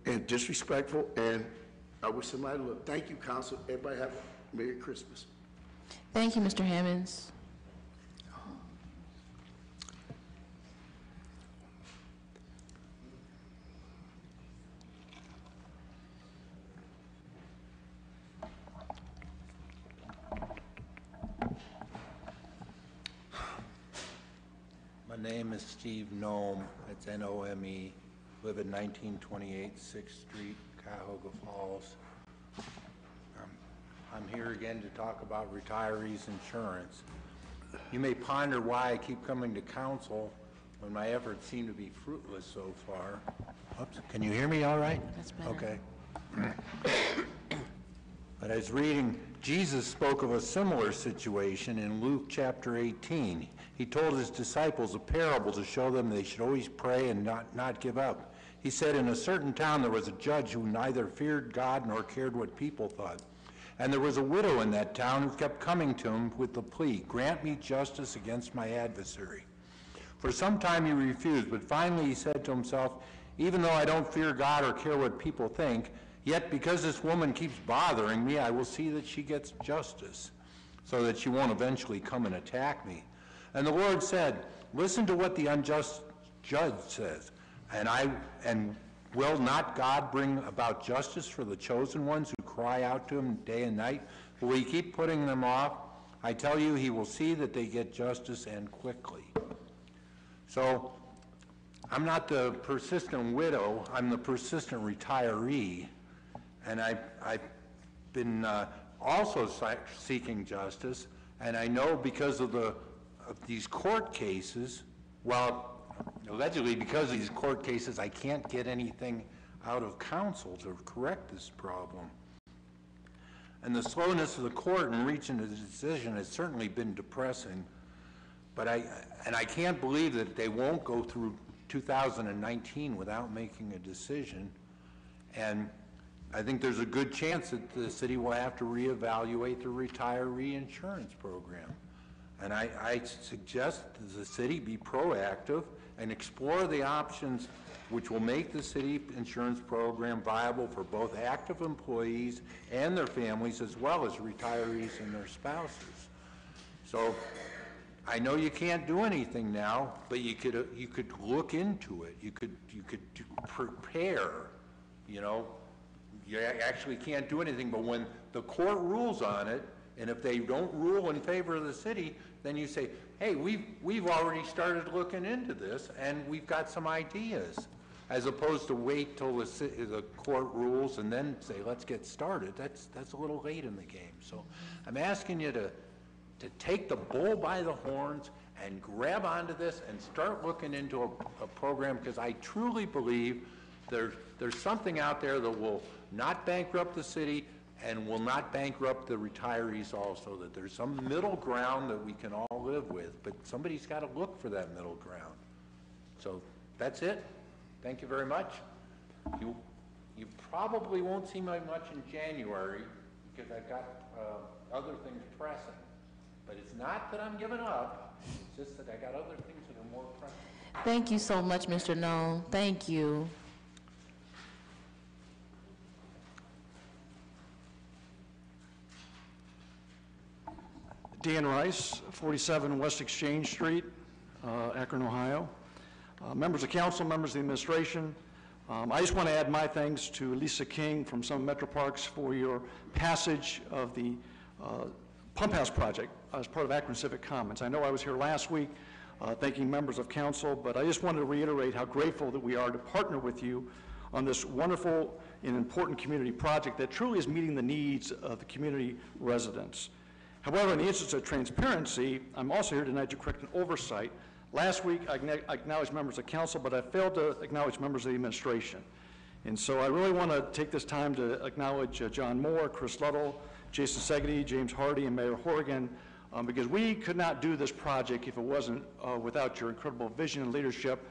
and disrespectful, and I wish somebody would look. Thank you, council. Everybody have a Merry Christmas. Thank you, Mr. Hammonds. My name is Steve Nome. It's N-O-M-E. Live at 1928 6th Street, Cuyahoga Falls. I'm here again to talk about retirees insurance. You may ponder why I keep coming to council when my efforts seem to be fruitless so far. Oops, can you hear me all right? That's better. Okay. But I was reading, Jesus spoke of a similar situation in Luke chapter 18. He told his disciples a parable to show them they should always pray and not give up. He said, in a certain town there was a judge who neither feared God nor cared what people thought. And there was a widow in that town who kept coming to him with the plea, grant me justice against my adversary. For some time he refused, but finally he said to himself, even though I don't fear God or care what people think, yet because this woman keeps bothering me, I will see that she gets justice, so that she won't eventually come and attack me. And the Lord said, listen to what the unjust judge says, and will not God bring about justice for the chosen ones who cry out to him day and night? Will he keep putting them off? I tell you, he will see that they get justice, and quickly. So I'm not the persistent widow, I'm the persistent retiree, and I've been also seeking justice, and I know because of these court cases, well, allegedly because of these court cases, I can't get anything out of council to correct this problem. And the slowness of the court in reaching a decision has certainly been depressing, but I can't believe that they won't go through 2019 without making a decision, and I think there's a good chance that the city will have to reevaluate the retiree insurance program. And I suggest that the city be proactive and explore the options which will make the city insurance program viable for both active employees and their families, as well as retirees and their spouses. So I know you can't do anything now, but you could look into it. You could prepare, you know. You actually can't do anything, but when the court rules on it, and if they don't rule in favor of the city, then you say, hey, we've already started looking into this, and we've got some ideas. as opposed to wait till the court rules and then say, let's get started. That's a little late in the game. So I'm asking you to take the bull by the horns and grab onto this and start looking into a program, because I truly believe there's something out there that will not bankrupt the city and will not bankrupt the retirees also, that there's some middle ground that we can all live with, but somebody's got to look for that middle ground. So that's it. Thank you very much. You probably won't see me much in January because I've got other things pressing. But it's not that I'm giving up, it's just that I got other things that are more pressing. Thank you so much, Mr. Knoll. Thank you. Dan Rice, 47 West Exchange Street, Akron, Ohio. Members of council, members of the administration, I just want to add my thanks to Lisa King from Summit Metro Parks for your passage of the Pump House project as part of Akron Civic Commons. I know I was here last week thanking members of council, but I just wanted to reiterate how grateful that we are to partner with you on this wonderful and important community project that truly is meeting the needs of the community residents. However, in the interest of transparency, I'm also here tonight to correct an oversight. Last week, I acknowledged members of council, but I failed to acknowledge members of the administration. And so I really want to take this time to acknowledge John Moore, Chris Luddle, Jason Segedy, James Hardy, and Mayor Horrigan, because we could not do this project if it wasn't without your incredible vision and leadership,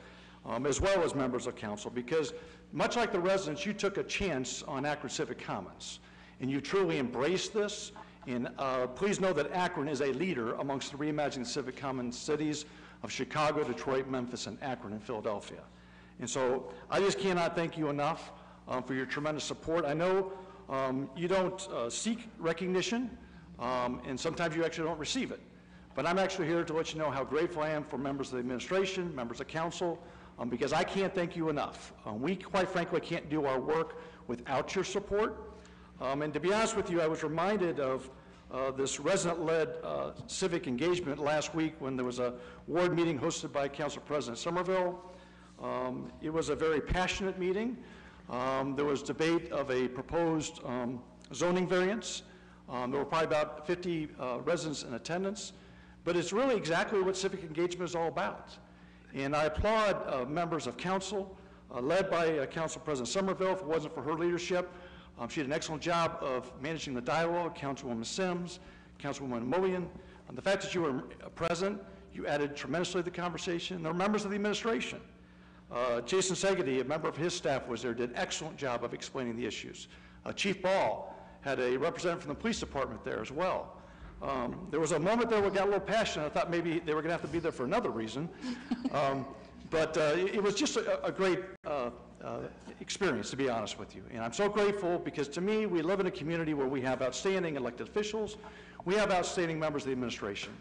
as well as members of council, because much like the residents, you took a chance on Akron Civic Commons, and you truly embraced this. And please know that Akron is a leader amongst the reimagining Civic Commons cities of Chicago, Detroit, Memphis, and Akron, and Philadelphia. And so I just cannot thank you enough for your tremendous support. I know you don't seek recognition, and sometimes you actually don't receive it. But I'm actually here to let you know how grateful I am for members of the administration, members of council, because I can't thank you enough. We, quite frankly, can't do our work without your support. And to be honest with you, I was reminded of this resident-led civic engagement last week when there was a ward meeting hosted by Council President Somerville. It was a very passionate meeting. There was debate of a proposed zoning variance. There were probably about 50 residents in attendance, but it's really exactly what civic engagement is all about. And I applaud members of council, led by Council President Somerville. If it wasn't for her leadership, she did an excellent job of managing the dialogue. Councilwoman Sims, Councilwoman Mullion. The fact that you were present, you added tremendously to the conversation. There were members of the administration. Jason Segedy, a member of his staff, was there, did an excellent job of explaining the issues. Chief Ball had a representative from the police department there as well. There was a moment there where we got a little passionate. I thought maybe they were going to have to be there for another reason. But it was just a great experience, to be honest with you. And I'm so grateful because, to me, we live in a community where we have outstanding elected officials. We have outstanding members of the administration.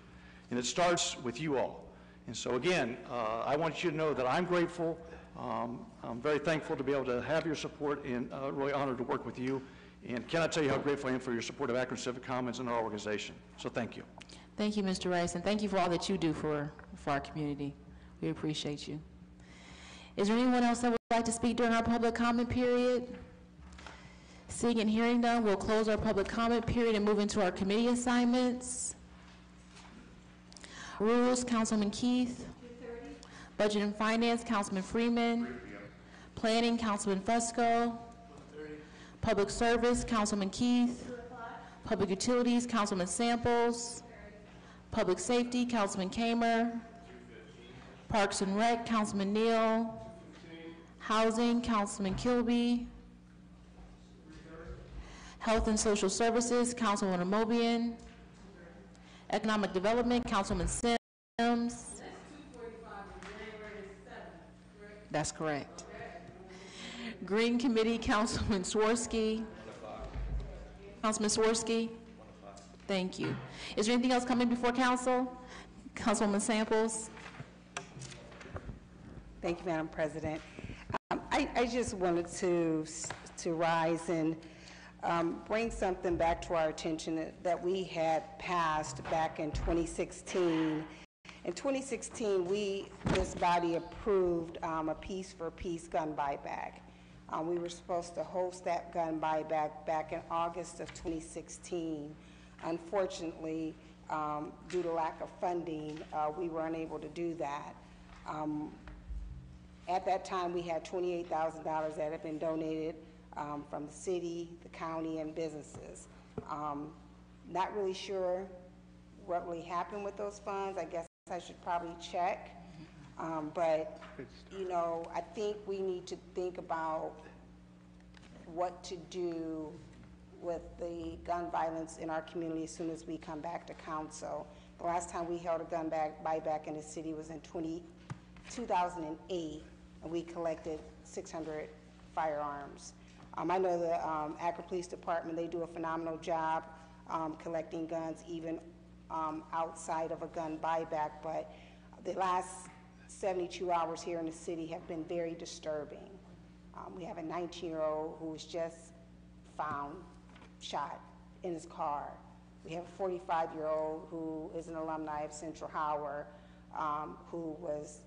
And it starts with you all. And so, again, I want you to know that I'm grateful. I'm very thankful to be able to have your support and really honored to work with you. And cannot tell you how grateful I am for your support of Akron Civic Commons and our organization. So thank you. Thank you, Mr. Rice, and thank you for all that you do for our community. We appreciate you. Is there anyone else that would like to speak during our public comment period? Seeing and hearing none, we'll close our public comment period and move into our committee assignments. Rules, Councilman Keith. Budget and Finance, Councilman Freeman. Planning, Councilman Fusco. Public Service, Councilman Keith. Public Utilities, Councilman Samples. Public Safety, Councilman Kamer. Parks and Rec, Councilman Neal. Housing, Councilman Kilby. Health and Social Services, Councilwoman Mobian. Economic Development, Councilman Sims. That's correct. Green Committee, Councilman Swirsky. Councilman Swirsky? Thank you. Is there anything else coming before council? Councilwoman Samples? Thank you, Madam President. I just wanted to rise and bring something back to our attention that we had passed back in 2016, In 2016, this body approved a piece-for-piece gun buyback. We were supposed to host that gun buyback back in August of 2016. Unfortunately, due to lack of funding, we were unable to do that. At that time, we had $28,000 that had been donated from the city, the county, and businesses. Not really sure what really happened with those funds. I guess I should probably check. But, you know, I think we need to think about what to do with the gun violence in our community as soon as we come back to council. The last time we held a gun buyback in the city was in 2008, and we collected 600 firearms. I know the Akron Police Department, they do a phenomenal job collecting guns even outside of a gun buyback, but the last 72 hours here in the city have been very disturbing. We have a 19-year-old who was just found shot in his car. We have a 45-year-old who is an alumni of Central Howard who was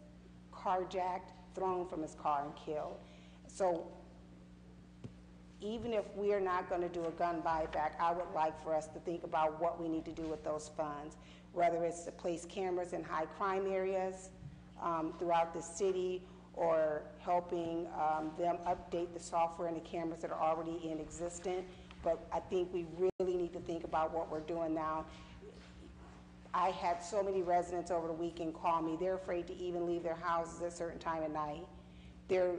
carjacked, thrown from his car, and killed. So even if we are not going to do a gun buyback, I would like for us to think about what we need to do with those funds, whether it's to place cameras in high crime areas throughout the city, or helping them update the software and the cameras that are already in existence. But I think we really need to think about what we're doing now. I had so many residents over the weekend call me. They're afraid to even leave their houses at a certain time of night. They're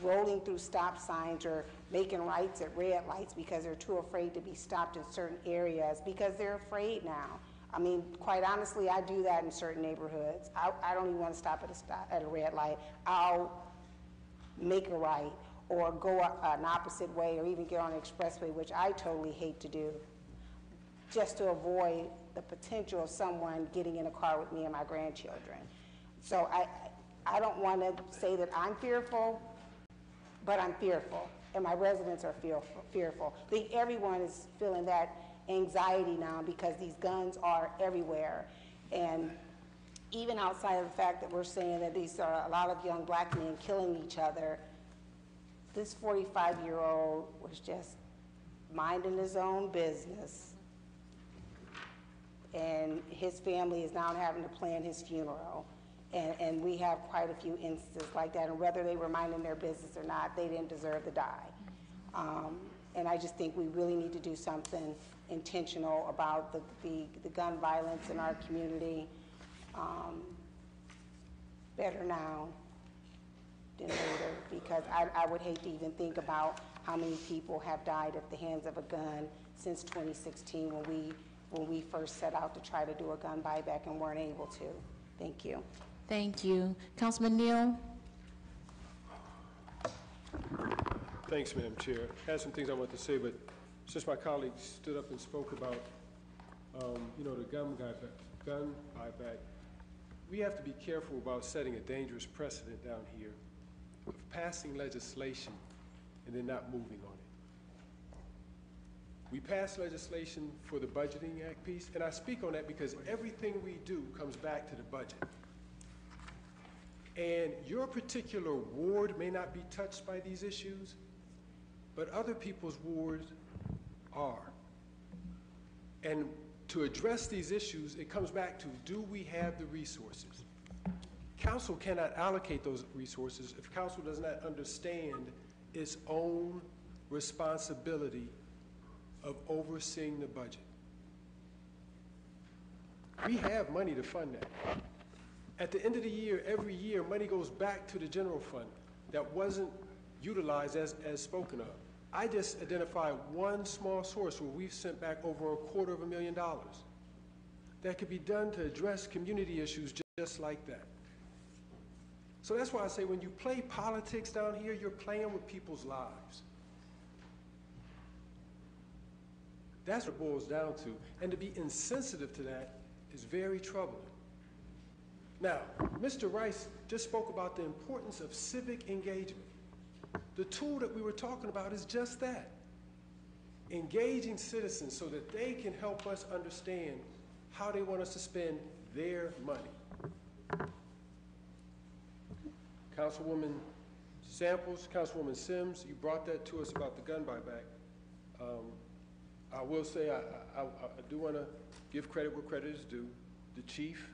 rolling through stop signs or making rights at red lights because they're too afraid to be stopped in certain areas because they're afraid now. I mean, quite honestly, I do that in certain neighborhoods. I don't even want to stop at a red light. I'll make a right or go an opposite way or even get on an expressway, which I totally hate to do, just to avoid the potential of someone getting in a car with me and my grandchildren. So I don't want to say that I'm fearful, but I'm fearful, and my residents are fearful. I think everyone is feeling that anxiety now because these guns are everywhere. And even outside of the fact that we're saying that these are a lot of young black men killing each other, this 45-year-old was just minding his own business, and his family is now having to plan his funeral. And we have quite a few instances like that, and whether they were minding their business or not, they didn't deserve to die. And I just think we really need to do something intentional about the gun violence in our community. Better now than later, because I would hate to even think about how many people have died at the hands of a gun since 2016 when we first set out to try to do a gun buyback and weren't able to. Thank you. Thank you. Councilman Neal? Thanks, Madam Chair. I had some things I want to say, but since my colleagues stood up and spoke about, the gun buyback, we have to be careful about setting a dangerous precedent down here of passing legislation and then not moving on it. We passed legislation for the Budgeting Act piece, and I speak on that because everything we do comes back to the budget. And your particular ward may not be touched by these issues, but other people's wards are. And to address these issues, it comes back to, do we have the resources? Council cannot allocate those resources if council does not understand its own responsibility of overseeing the budget. We have money to fund that. At the end of the year, every year, money goes back to the general fund that wasn't utilized as spoken of. I just identified one small source where we've sent back over $250,000 that could be done to address community issues just like that. So that's why I say when you play politics down here, you're playing with people's lives. That's what it boils down to. And to be insensitive to that is very troubling. Now, Mr. Rice just spoke about the importance of civic engagement. The tool that we were talking about is just that. Engaging citizens so that they can help us understand how they want us to spend their money. Councilwoman Samples, Councilwoman Sims, you brought that to us about the gun buyback. I will say I do want to give credit where credit is due. The chief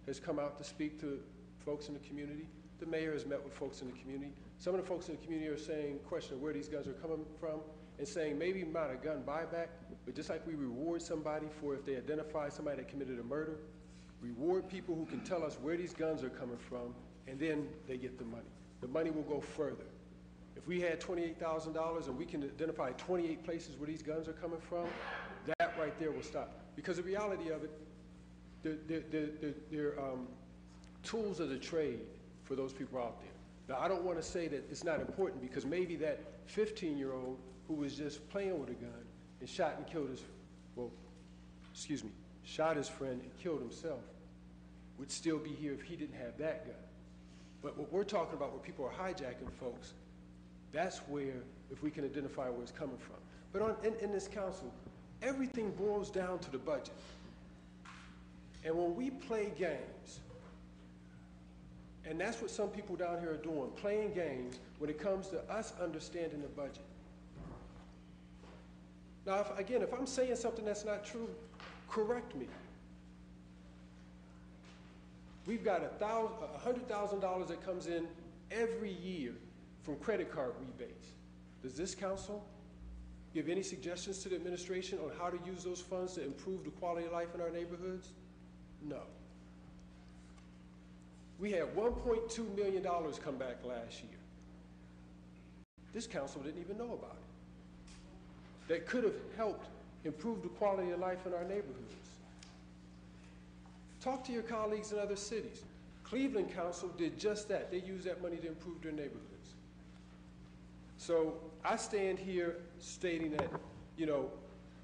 has come out to speak to folks in the community. The mayor has met with folks in the community. Some of the folks in the community are saying, questioning where these guns are coming from, and saying maybe not a gun buyback, but just like we reward somebody for if they identify somebody that committed a murder, reward people who can tell us where these guns are coming from, and then they get the money. The money will go further. If we had $28,000 and we can identify 28 places where these guns are coming from, that right there will stop. Because the reality of it, they're tools of the trade for those people out there. Now, I don't want to say that it's not important, because maybe that 15-year-old who was just playing with a gun and shot and killed his, shot his friend and killed himself would still be here if he didn't have that gun. But what we're talking about, where people are hijacking folks, that's where, if we can identify where it's coming from. But in this council, everything boils down to the budget. And when we play games, and that's what some people down here are doing, playing games when it comes to us understanding the budget. Now, if I'm saying something that's not true, correct me. We've got $100,000 that comes in every year from credit card rebates. Does this council give any suggestions to the administration on how to use those funds to improve the quality of life in our neighborhoods? No. We had $1.2 million come back last year. This council didn't even know about it. That could have helped improve the quality of life in our neighborhoods. Talk to your colleagues in other cities. Cleveland Council did just that. They used that money to improve their neighborhoods. So I stand here stating that,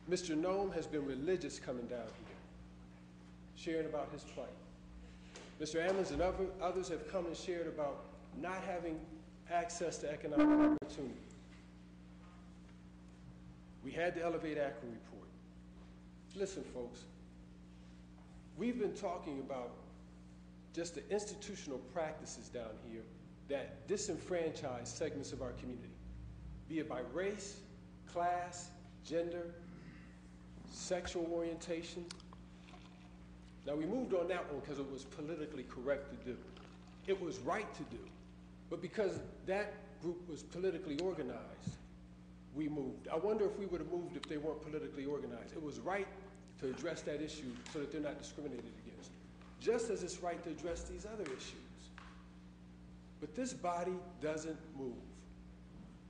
Mr. Nome has been religious coming down here, sharing about his plight. Mr. Ammons and others have come and shared about not having access to economic opportunity. We had the Elevate Akron report. Listen, folks, we've been talking about just the institutional practices down here that disenfranchise segments of our community, be it by race, class, gender, sexual orientation. Now, we moved on that one because it was politically correct to do. It was right to do. But because that group was politically organized, we moved. I wonder if we would have moved if they weren't politically organized. It was right to address that issue so that they're not discriminated against, just as it's right to address these other issues. But this body doesn't move.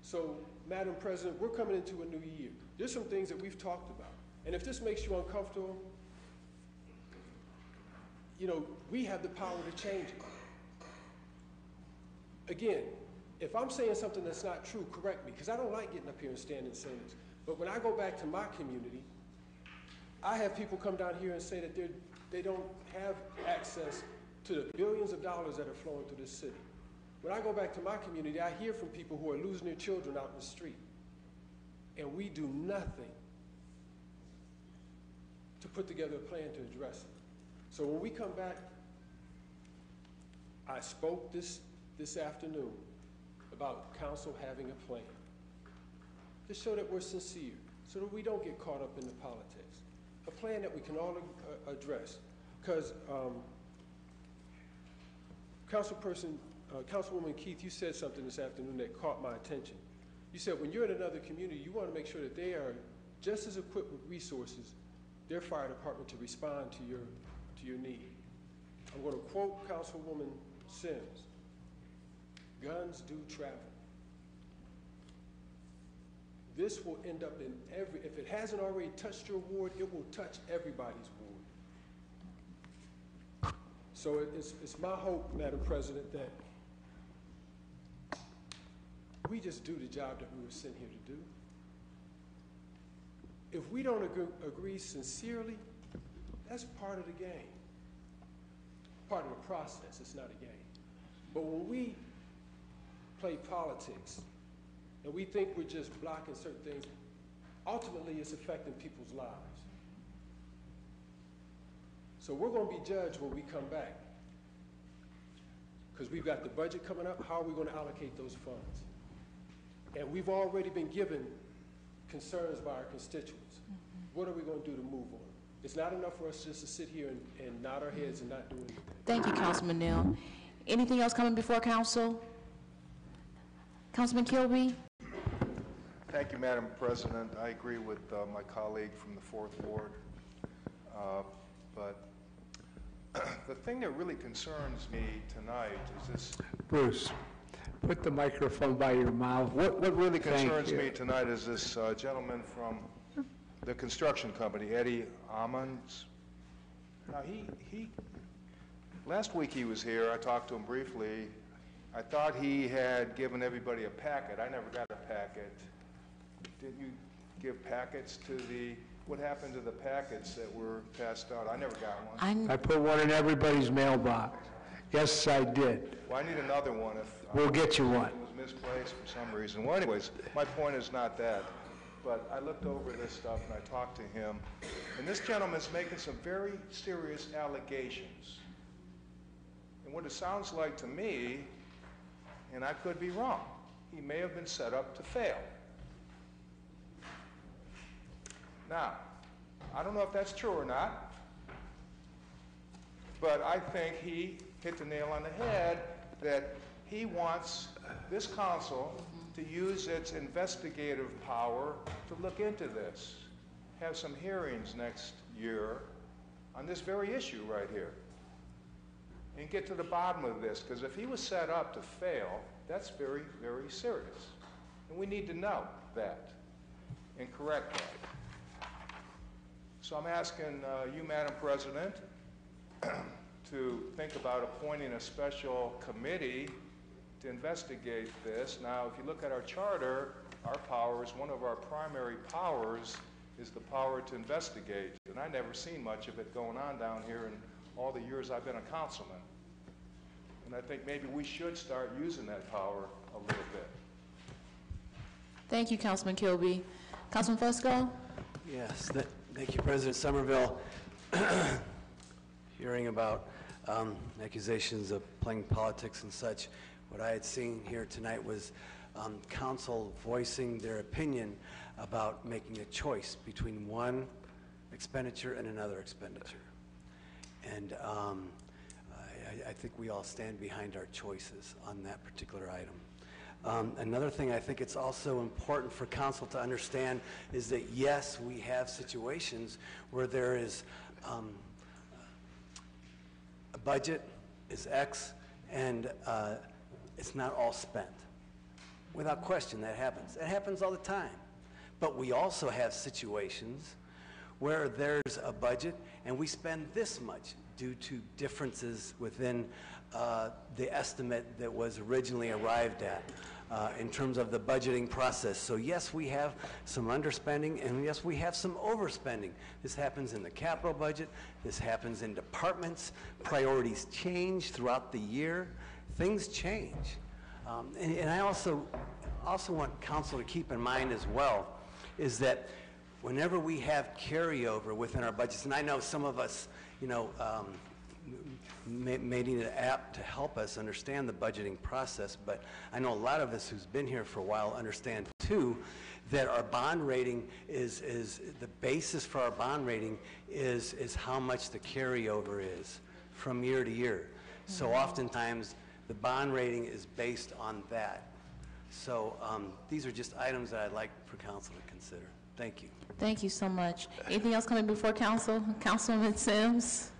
So, Madam President, we're coming into a new year. There's some things that we've talked about. And if this makes you uncomfortable, we have the power to change it. Again, if I'm saying something that's not true, correct me, because I don't like getting up here and standing and saying this. But when I go back to my community, I have people come down here and say that they don't have access to the billions of dollars that are flowing through this city. When I go back to my community, I hear from people who are losing their children out in the street. And we do nothing to put together a plan to address it. So when we come back, I spoke this afternoon about council having a plan to show that we're sincere, so that we don't get caught up in the politics. A plan that we can all address. Because Councilwoman Keith, you said something this afternoon that caught my attention. You said when you're in another community, you want to make sure that they are just as equipped with resources, their fire department, to respond to your need. I'm going to quote Councilwoman Sims. Guns do travel. This will end up in if it hasn't already touched your ward, it will touch everybody's ward. So it's my hope, Madam President, that we just do the job that we were sent here to do. If we don't agree sincerely, that's part of the game. Part of the process, it's not a game. But when we play politics and we think we're just blocking certain things, ultimately it's affecting people's lives. So we're going to be judged when we come back. because we've got the budget coming up. How are we going to allocate those funds? And we've already been given concerns by our constituents. What are we going to do to move on? It's not enough for us just to sit here and nod our heads and not do anything. Thank you, Councilman Neal. Anything else coming before council? Councilman Kilby? Thank you, Madam President. I agree with my colleague from the 4th Ward. But the thing that really concerns me tonight is this. Bruce, put the microphone by your mouth. What really concerns me tonight is this gentleman from the construction company, Eddie Ammons. Now, last week he was here. I talked to him briefly. I thought he had given everybody a packet. I never got a packet. Didn't you give packets to what happened to the packets that were passed out? I never got one. I put one in everybody's mailbox. Yes, I did. Well, I need another one if... We'll get you one. It was misplaced for some reason. Well, anyways, my point is not that. But I looked over this stuff and I talked to him. And this gentleman's making some very serious allegations. And what it sounds like to me, and I could be wrong, he may have been set up to fail. Now, I don't know if that's true or not, but I think he hit the nail on the head that he wants this council to use its investigative power to look into this, have some hearings next year on this very issue right here, and get to the bottom of this, because if he was set up to fail, that's very, very serious. And we need to know that and correct that. So I'm asking you, Madam President, to think about appointing a special committee to investigate this. Now, if you look at our charter, our powers, one of our primary powers is the power to investigate. And I've never seen much of it going on down here in all the years I've been a councilman. And I think maybe we should start using that power a little bit. Thank you, Councilman Kilby. Councilman Fusco? Yes, thank you, President Somerville. Hearing about accusations of playing politics and such, what I had seen here tonight was council voicing their opinion about making a choice between one expenditure and another expenditure. And I think we all stand behind our choices on that particular item. Another thing I think it's also important for council to understand is that, yes, we have situations where there is a budget is X and it's not all spent. Without question, that happens. It happens all the time. But we also have situations where there's a budget and we spend this much due to differences within the estimate that was originally arrived at in terms of the budgeting process. So yes, we have some underspending, and yes, we have some overspending. This happens in the capital budget. This happens in departments. Priorities change throughout the year. Things change. And I also want council to keep in mind as well is that whenever we have carryover within our budgets, and I know some of us, may need an app to help us understand the budgeting process, but I know a lot of us who's been here for a while understand too that our bond rating is the basis for our bond rating is how much the carryover is from year to year. So oftentimes the bond rating is based on that. So these are just items that I'd like for council to consider. Thank you. Thank you so much. Anything else coming before council? Councilman Sims?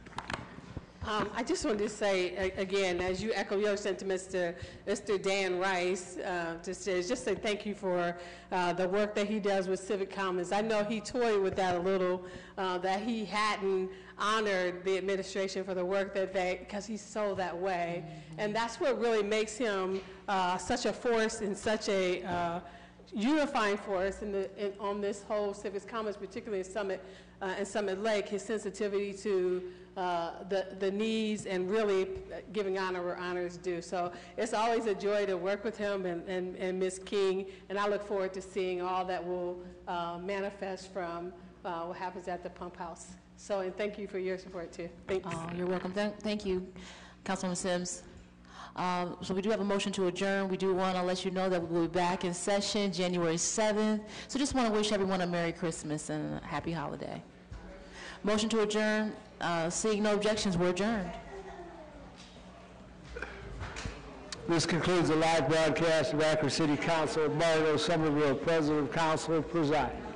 I just wanted to say, again, as you echo your sentiments to Mr. Dan Rice, just say thank you for the work that he does with Civic Commons. I know he toyed with that a little, that he hadn't honored the administration for the work that because he's so that way. And that's what really makes him such a force and such a unifying force on this whole Civic Commons, particularly in Summit Lake, his sensitivity to the needs and really giving honor where honor is due. So it's always a joy to work with him and Ms. King, and I look forward to seeing all that will manifest from what happens at the pump house. So, and thank you for your support too. Thanks. Oh, you're welcome. Thank you, Councilman Sims. So we do have a motion to adjourn. We do want to let you know that we will be back in session January 7th. So just want to wish everyone a Merry Christmas and a happy holiday. Motion to adjourn. Seeing no objections, we're adjourned. This concludes the live broadcast of Akron City Council. Mario Somerville, President of Council, presides.